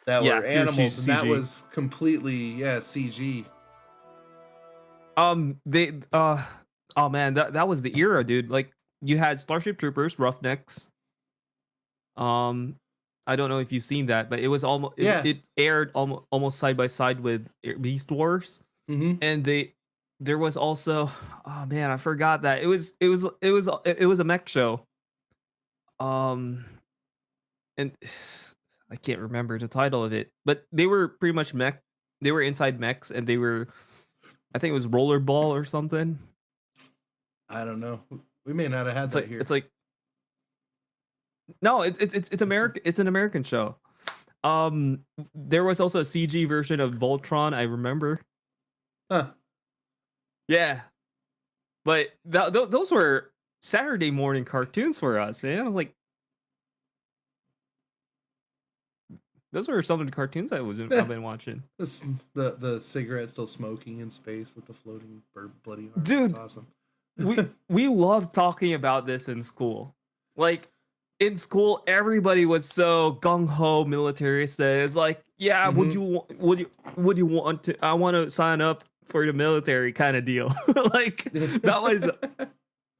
that Yeah, were pure animals, and that CG. was completely CG. They oh man, that was the era, dude. Like, you had Starship Troopers, Roughnecks. Um, I don't know if you've seen that, but it was almost Yeah. it aired almost side by side with Beast Wars. Mm-hmm. And there was also, oh man, I forgot that it was a mech show. Um, and I can't remember the title of it, but they were pretty much mech. They were inside mechs, and they were, I think it was Rollerball or something. I don't know. We may not have had It's that like here. it's like no, it's American. It's an American show. There was also a CG version of Voltron. I remember. Huh. Yeah, but those were Saturday morning cartoons for us, man. I was like, those were some of the cartoons I've been watching. The cigarette still smoking in space with the floating bloody arm. That's Dude, awesome. we love talking about this in school. Like, in school, everybody was so gung ho militarist. It's like, yeah, Mm-hmm. would you want to? I want to sign up for the military kind of deal. Like, that was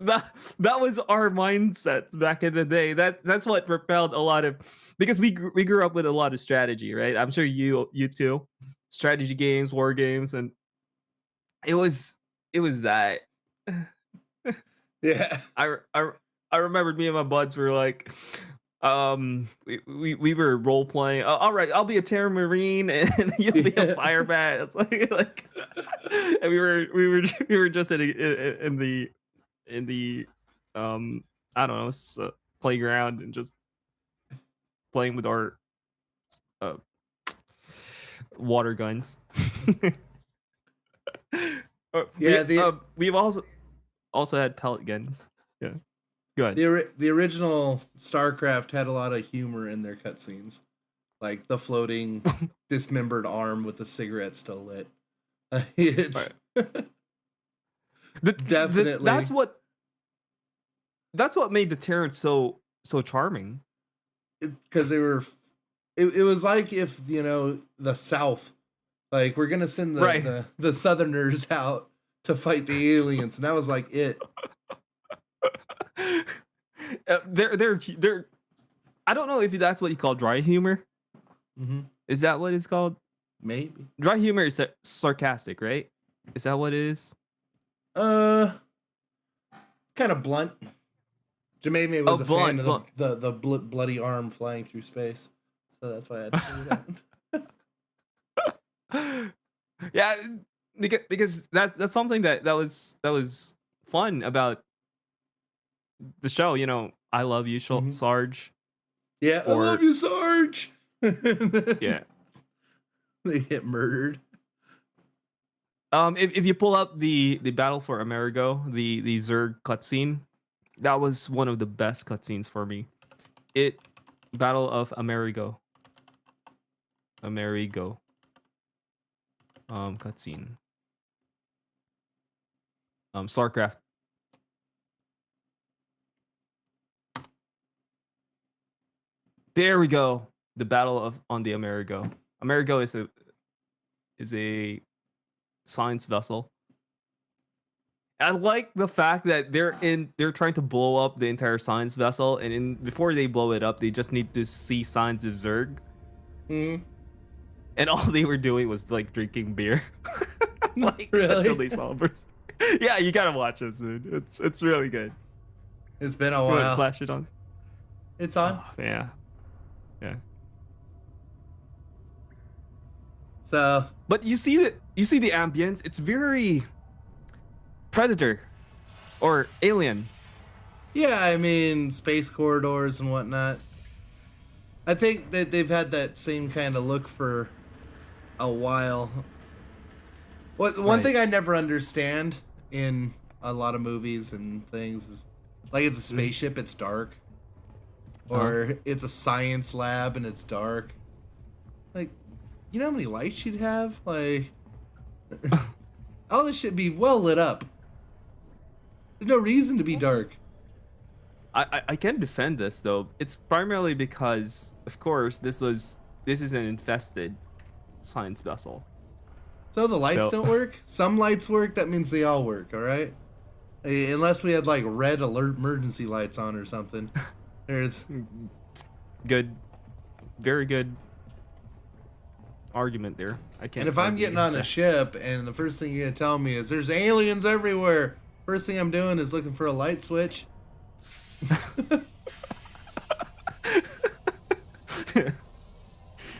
that was our mindsets back in the day. That's what propelled a lot of, because we grew up with a lot of strategy, right? I'm sure you too, strategy games, war games, and it was it was that. Yeah. I remembered me and my buds were like, we were role playing. All right, I'll be a Terra Marine and you'll be a Yeah. fire bat. It's like, and we were just in the I don't know, playground, and just playing with our uh water guns. Yeah. We've also had pellet guns. Yeah, go ahead. The original StarCraft had a lot of humor in their cutscenes, like the floating dismembered arm with the cigarette still lit. It's Right. That's definitely what made the Terrans so charming. because they were. It was like if the South, like we're gonna send Right. the Southerners out to fight the aliens, and that was like it. They're I don't know if that's what you call dry humor. Mm-hmm. Is that what it's called? Maybe. Dry humor is sarcastic, right? Is that what it is? Uh, kind of blunt. Jemima Oh, was a fan blunt, of blunt. the bloody arm flying through space, so that's why I had to say that. Yeah, because that's something that was fun about the show. I love you, Mm-hmm. Sarge. Yeah, I love Or you, Sarge. yeah. They get murdered. If you pull up the Battle for Amerigo, the Zerg cutscene, that was one of the best cutscenes for me. Battle of Amerigo. Amerigo. Cutscene. StarCraft. There we go. The Battle of on the Amerigo. Amerigo is a science vessel. I like the fact that they're trying to blow up the entire science vessel, and before they blow it up, they just need to see signs of Zerg, Mhm. and all they were doing was like drinking beer, like until Really? they saw Berserk. Yeah, you gotta watch it, dude. It's really good. It's been a You want to while. flash it on? It's on. Oh yeah, yeah. So But you see the ambience. It's very Predator or Alien. yeah, I mean space corridors and whatnot. I think that they've had that same kind of look for a while. One Right. thing I never understand in a lot of movies and things is like it's a spaceship, it's dark, or it's a science lab and it's dark. Like, you know how many lights you'd have? Like, all this should be well lit up. There's no reason to be dark. I can defend this though. It's primarily because, of course, this is an infested science vessel. So the lights So- don't work. Some lights work. That means they all work. All right. Unless we had like red alert emergency lights on or something. There's Good, very good argument there. I can't. and if I'm argue getting on a against ship and the first thing you're gonna tell me is there's aliens everywhere, first thing I'm doing is looking for a light switch. that.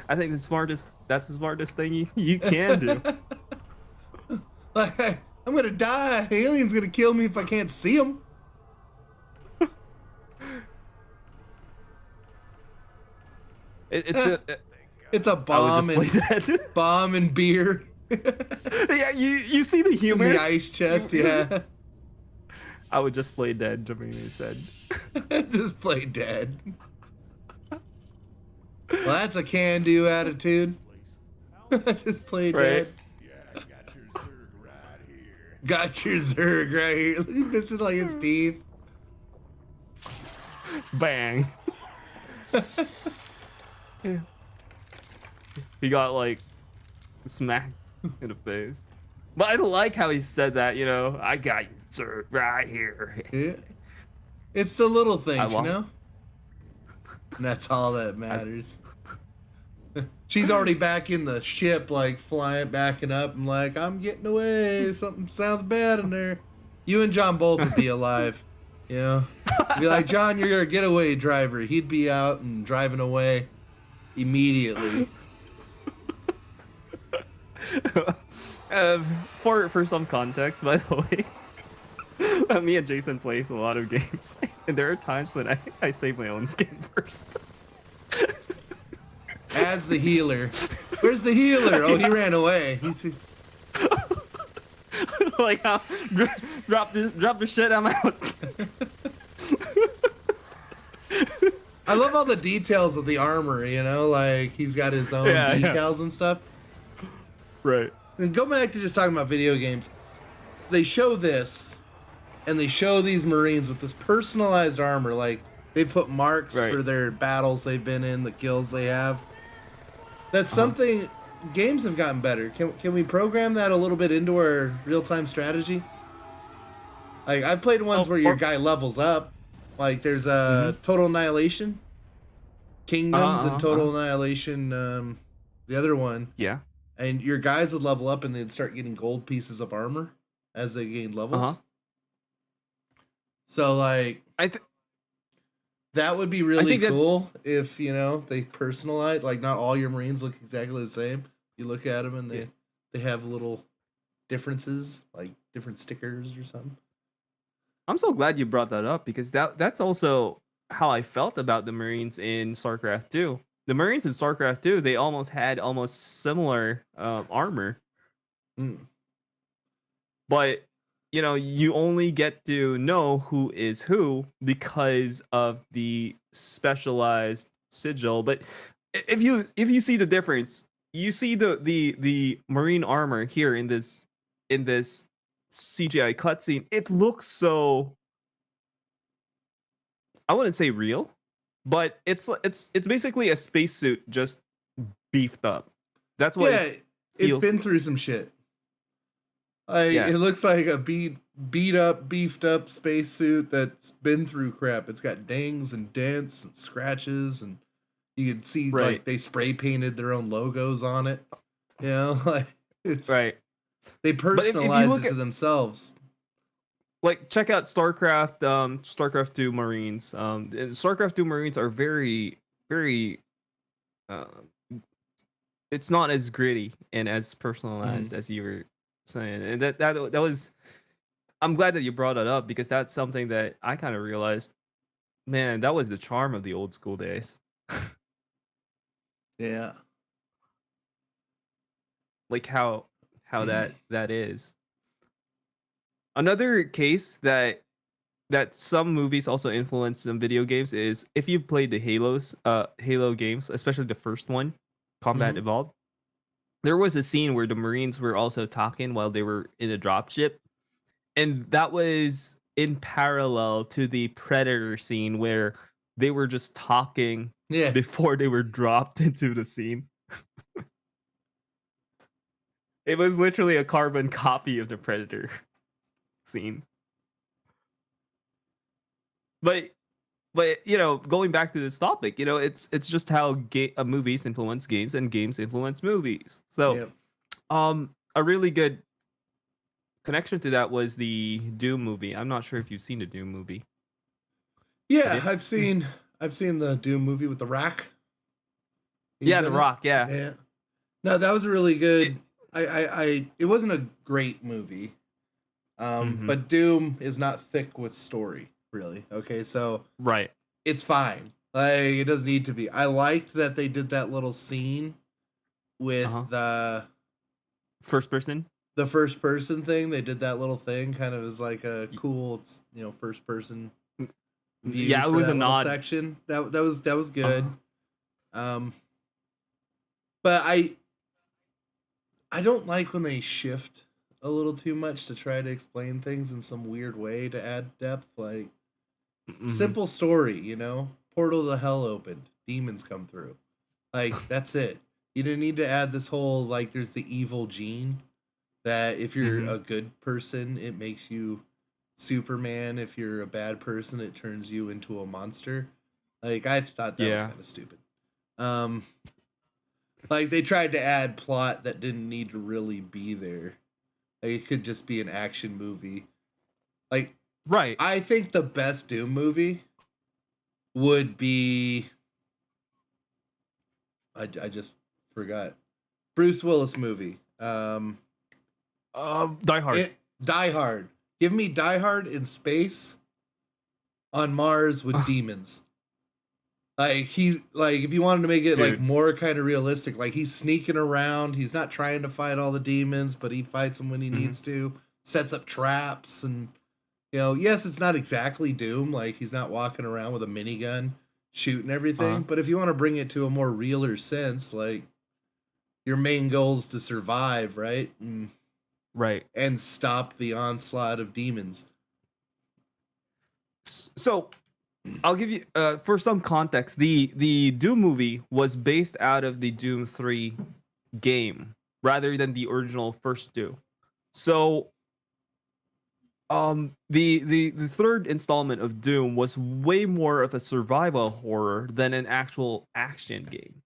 I think that's the smartest thing you can do. Like, I'm gonna die. The alien's gonna kill me if I can't see them. It's a. It's a I would bomb just play that. bomb and beer Yeah, you see the in humor. the ice chest. Yeah, I would just play dead. Jermaine said. just play dead. Well, that's a can-do attitude. Just play Right. dead. Yeah, got your Zerg right here. Got your Zerg right here. He's missing like his teeth. Bang. Yeah. He got like smacked in the face. But I like how he said that, I got you, sir, right here. Yeah. It's the little things, I you love- know? And that's all that matters. She's already back in the ship, like flying, backing up. I'm like, I'm getting away. Something sounds bad in there. You and John both would be alive. You know? Be like, John, you're a getaway driver. He'd be out and driving away immediately. For some context, by the way, me and Jason plays a lot of games, and there are times when I save my own skin first. As the healer. Where's the healer? Oh, he ran away. Like how drop the shit, I'm out. I love all the details of the armor, you know? Like, he's got his own Yeah, yeah. decals and stuff. Right. And go back to just talking about video games. They show this, and they show these Marines with this personalized armor. Like, they put marks Right. for their battles they've been in, the kills they have. That's something games have gotten better. Can we program that a little bit into our real-time strategy? Like, I've played ones where your guy levels up. Like, there's a Total Annihilation, Kingdoms, and Total Annihilation, the other one. Yeah. And your guys would level up and they'd start getting gold pieces of armor as they gained levels. So, like, that would be really think that's- cool if, you know, they personalize. Like, not all your Marines look exactly the same. You look at them and they have little differences, like different stickers or something. I'm so glad you brought that up because that's also how I felt about the Marines in StarCraft 2. The Marines in StarCraft 2, they had almost similar armor, Mm. but you only get to know who is who because of the specialized sigil. But if you see the difference, you see the Marine armor here in this CGI cutscene. It looks so, I wouldn't say real, but it's basically a spacesuit just beefed up. That's what Yeah, it's feels been like. through some shit. Yeah. It looks like a beat up, beefed up spacesuit that's been through crap. It's got dings and dents and scratches, and you can see Right. like they spray painted their own logos on it. You know, like it's Right. they But if you personalize look it to at themselves. like check out StarCraft, StarCraft 2 Marines. And StarCraft 2 Marines are very, very um it's not as gritty and as personalized as you were saying. And that was I'm glad that you brought it up because that's something that I kind of realized, man, that was the charm of the old school days. Yeah. Like how that is. Another case that some movies also influence some video games is if you've played the Halo games, especially the first one, Combat Mhm. Evolved. There was a scene where the Marines were also talking while they were in a dropship, and that was in parallel to the Predator scene where they were just talking Yeah. before they were dropped into the scene. It was literally a carbon copy of the Predator scene. But going back to this topic, it's just how movies influence games and games influence movies. So, Yep. a really good connection to that was the Doom movie. I'm not sure if you've seen the Doom movie. Yeah, Have you? I've seen the Doom movie with the Rock. He's Yeah, The in it. Rock. Yeah. Yeah. No, that was a really It, good. It wasn't a great movie. mhm. But Doom is not thick with story, really. Okay, so Right. it's fine. Like it doesn't need to be. I liked that they did that little scene with Uh-huh. the First person. first person thing. They did that little thing, kind of as like a cool, first person view Yeah, it for was a that little nod. section. That was good. Uh-huh. But I don't like when they shift a little too much to try to explain things in some weird way to add depth. Like Mhm. simple story, portal to hell opened, demons come through. Like that's it. You didn't need to add this whole like there's the evil gene that if you're Mhm. a good person, it makes you Superman. If you're a bad person, it turns you into a monster. Like I thought that was Yeah. kind of stupid. Um, like they tried to add plot that didn't need to really be there. Like it could just be an action movie. Like Right. I think the best Doom movie would be I just forgot. Bruce Willis movie. Die Hard. Die Hard. Give me Die Hard in space on Mars with demons. Like he's like if you wanted to make it like Dude. more kind of realistic, like he's sneaking around, he's not trying to fight all the demons, but he fights them when he Mhm. needs to, sets up traps and yes, it's not exactly Doom, like he's not walking around with a minigun shooting everything, Uh-huh. but if you want to bring it to a more realer sense, like your main goal is to survive, right? Right. And stop the onslaught of demons. So I'll give you for some context. The Doom movie was based out of the Doom 3 game rather than the original first Doom. So the third installment of Doom was way more of a survival horror than an actual action game.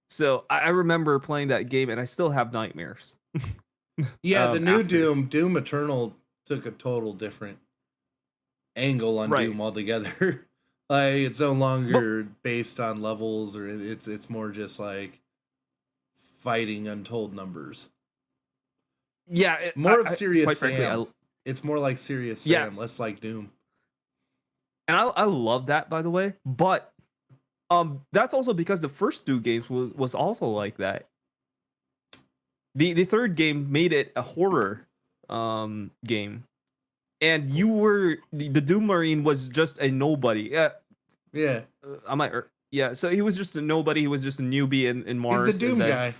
So I remember playing that game and I still have nightmares. Yeah, the new After. Doom Eternal took a total different angle on Right. Doom altogether. Like it's no But longer based on levels or it's more just like fighting untold numbers. yeah, More of Serious quite frankly, Sam. It's more like Serious yeah, Sam, less like Doom. and I love that, by the way. But that's also because the first two games was also like that. The third game made it a horror game, and you were the Doom Marine was just a nobody. Yeah. I might. Yeah, so he was just a nobody. He was just a newbie in He's the Mars, and Doom then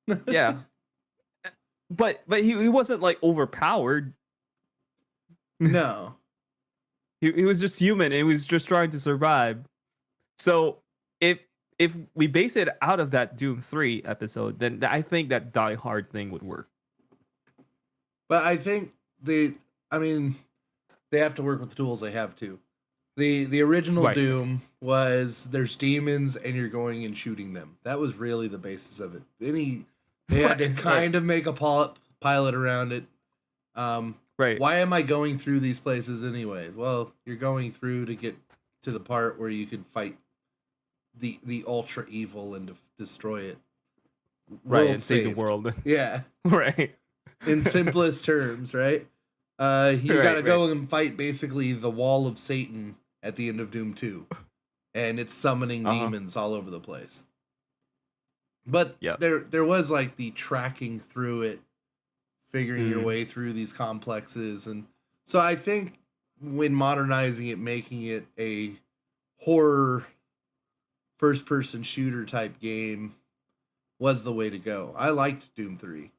guy. yeah, but he wasn't like overpowered. No. He was just human. And he was just trying to survive. So if we base it out of that Doom 3 episode, then I think that Die Hard thing would work. But I think I mean, they have to work with the tools they have too. The original Right. Doom was there's demons and you're going and shooting them. That was really the basis of it. They had to Right, kind of make a pilot around it. right. Why am I going through these places anyways? Well, you're going through to get to the part where you can fight the ultra evil and destroy it. Right, World and save the saved. world. Yeah, Right. in simplest terms, right? You Right, gotta go right. and fight basically the wall of Satan at the end of Doom 2. And it's summoning Uh-huh. demons all over the place. But Yep. there was like the tracking through it, figuring your Mm. way through these complexes. And so I think when modernizing it, making it a horror first person shooter type game was the way to go. I liked Doom 3.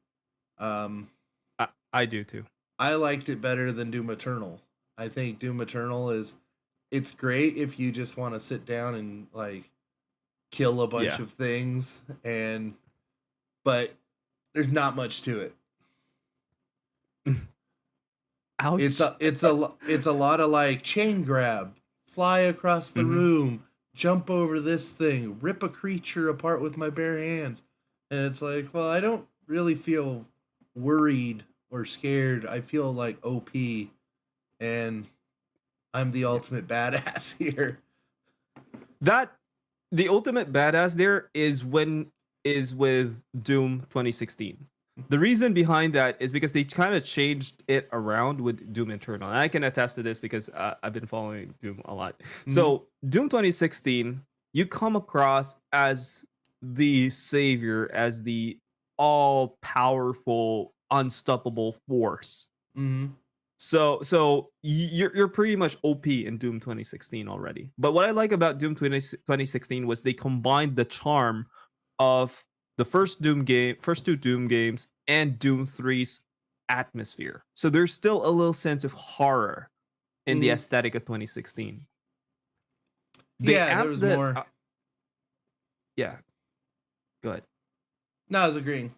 I do too. I liked it better than Doom Eternal. I think Doom Eternal it's great if you just want to sit down and like kill a bunch Yeah. of things but there's not much to it. Ouch. It's a lot of like chain grab, fly across the Mhm. room, jump over this thing, rip a creature apart with my bare hands. And it's like, well, I don't really feel worried or scared. I feel like OP and I'm the ultimate badass here. That the ultimate badass there is with Doom 2016. The reason behind that is because they kind of changed it around with Doom Eternal. And I can attest to this because I've been following Doom a lot. So Doom 2016, you come across as the savior, as the all-powerful, unstoppable force. Mm-hmm. So you're pretty much OP in Doom 2016 already. But what I like about Doom 2016 was they combined the charm of the first two Doom games, and Doom 3's atmosphere. So there's still a little sense of horror in the aesthetic of 2016. There was more. Yeah. Go ahead. No, I was agreeing.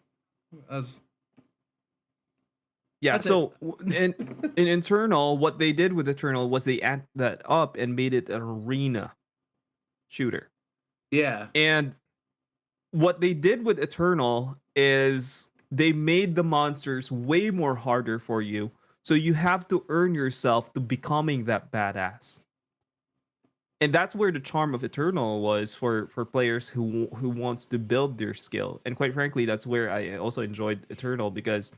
Yeah, That's so in Eternal, what they did with Eternal was they amped that up and made it an arena shooter. Yeah. And what they did with Eternal is they made the monsters way more harder for you. So you have to earn yourself to becoming that badass. And that's where the charm of Eternal was for players who wants to build their skill. And quite frankly, that's where I also enjoyed Eternal because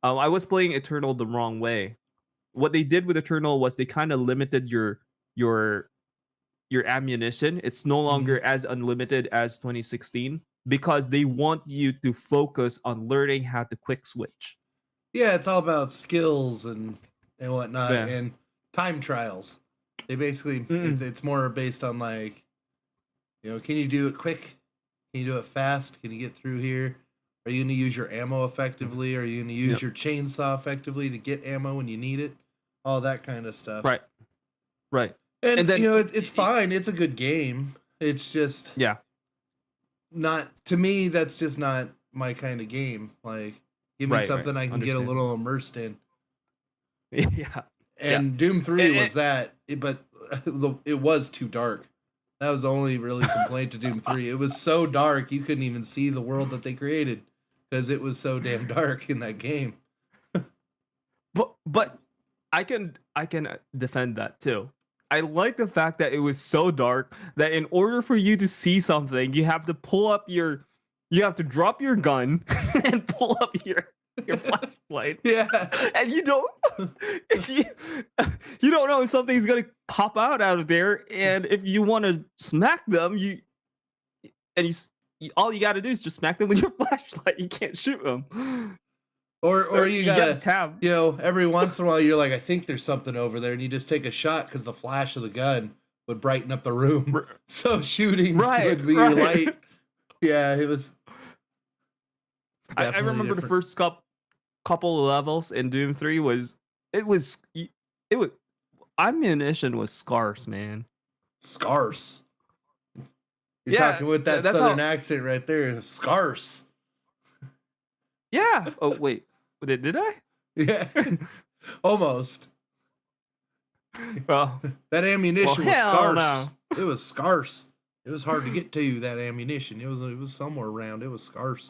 I was playing Eternal the wrong way. What they did with Eternal was they kind of limited your ammunition. It's no longer as unlimited as 2016 because they want you to focus on learning how to quick switch. Yeah, it's all about skills and whatnot and time trials. They basically it's more based on like, can you do it quick? Can you do it fast? Can you get through here? Are you going to use your ammo effectively? Are you going to use your chainsaw effectively to get ammo when you need it? All that kind of stuff. Right. And then, it's fine. It's a good game. It's just not, to me, that's just not my kind of game. Like, give me something I can get a little immersed in. Yeah. And Doom 3 was that, but it was too dark. That was the only really complaint to Doom 3. It was so dark, you couldn't even see the world that they created because it was so damn dark in that game. But I can defend that too. I like the fact that it was so dark that in order for you to see something, you have to drop your gun and pull up your flashlight. Yeah. And you don't know if something's gonna pop out of there. And if you want to smack them, all you gotta do is just smack them with your flashlight. You can't shoot them. Or you gotta tab. Every once in a while you're like, I think there's something over there, and you just take a shot because the flash of the gun would brighten up the room. So shooting would be your light. Yeah, it was. I remember the first couple of levels in Doom 3 was ammunition was scarce, man. Scarce. You're talking with that southern accent right there. Scarce. Yeah. Oh wait, did I? Yeah, almost. Well, That ammunition was hell scarce. no. It was scarce. It was hard to get to that ammunition. It was somewhere around. It was scarce.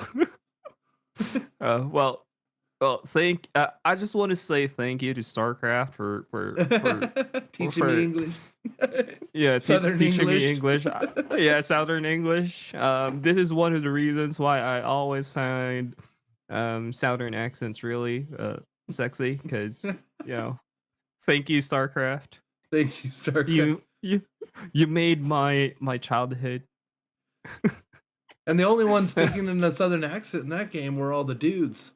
Well, I just want to say thank you to StarCraft for Teaching me English. yeah, Southern teaching me English. English. Yeah, Southern English. This is one of the reasons why I always find Southern accents really sexy because thank you StarCraft. Thank you, StarCraft. You made my childhood. And the only ones speaking in a Southern accent in that game were all the dudes.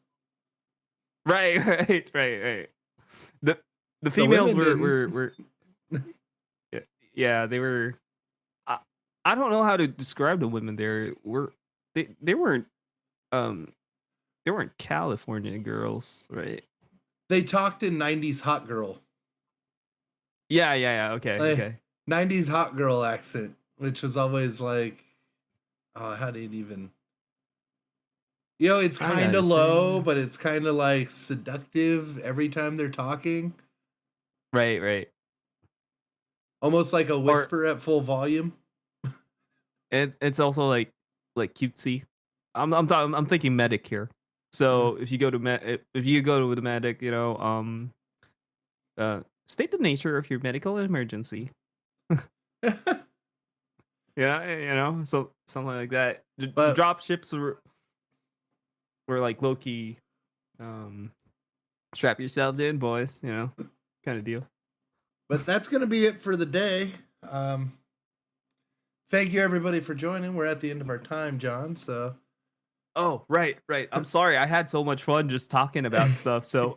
Right. The females women were yeah, they were. I don't know how to describe the women there. They weren't they weren't California girls, right? They talked in 90s hot girl. Yeah. Okay, Like, okay. 90s hot girl accent, which was always like, oh, how did it even? It's I kind gotta of low, say- but it's kind of like seductive every time they're talking. Right. Almost like a whisper at full volume. And it's also like cutesy. I'm thinking medic here. So if you go to the medic, state the nature of your medical emergency. Yeah, so something like that. The But- drop ships were like low key. Strap yourselves in, boys. Kind of deal. But that's going to be it for the day. Thank you, everybody, for joining. We're at the end of our time, John. So, Oh, right. I'm sorry. I had so much fun just talking about stuff. So,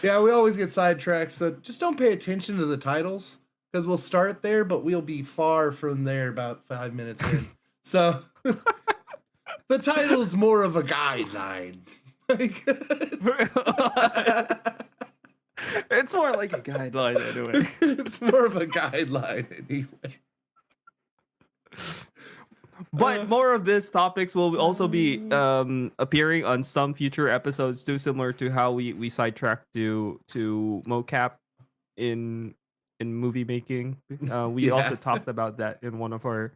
yeah, we always get sidetracked. So just don't pay attention to the titles because we'll start there, but we'll be far from there about 5 minutes in. So the title's more of a guideline. It's more like a guideline anyway. It's more of a guideline anyway. But more of these topics will also be appearing on some future episodes too, similar to how we sidetracked to mocap in movie making. We also talked about that in one of our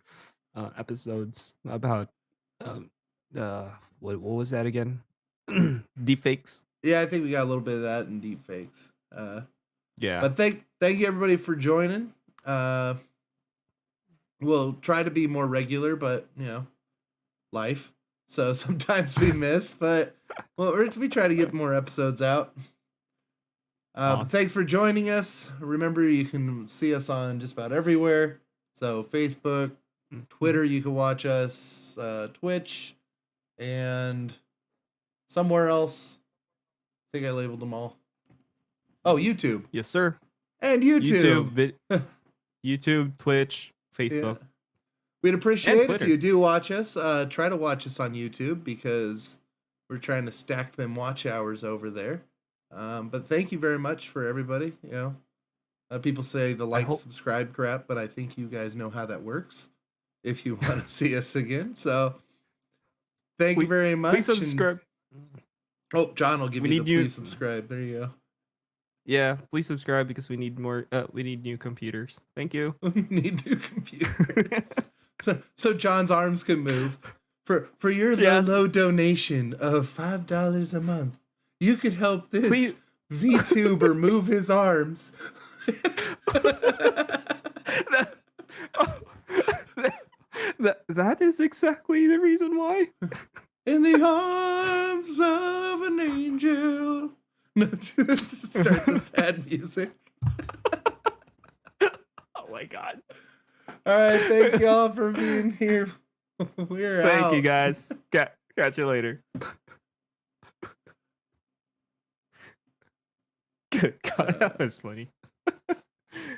episodes about what was that again? Deepfakes. Yeah, I think we got a little bit of that in deepfakes. Yeah. But thank you everybody for joining. We'll try to be more regular, but life. So sometimes we miss, but we try to get more episodes out. But thanks for joining us. Remember, you can see us on just about everywhere. So Facebook, Twitter, you can watch us, Twitch, and somewhere else. I think I labeled them all. Oh, YouTube. Yes, sir. And YouTube. YouTube, Twitch, Facebook. Yeah. We'd appreciate it if Twitter. you do watch us. Try to watch us on YouTube because we're trying to stack them watch hours over there. But thank you very much for everybody. People say the subscribe crap, but I think you guys know how that works. If you want to see us again, so thank you very much. Please subscribe. John will give you the please subscribe. There you go. Yeah, please subscribe because we need more. We need new computers. Thank you. We need new computers. so John's arms can move. For your low donation of $5 a month, you could help this VTuber move his arms. That is exactly the reason why. In the arms of an angel. No, start the sad music. Oh my god. All right, thank y'all for being here. We're out. Thank you guys. Catch you later. Good God, that was funny.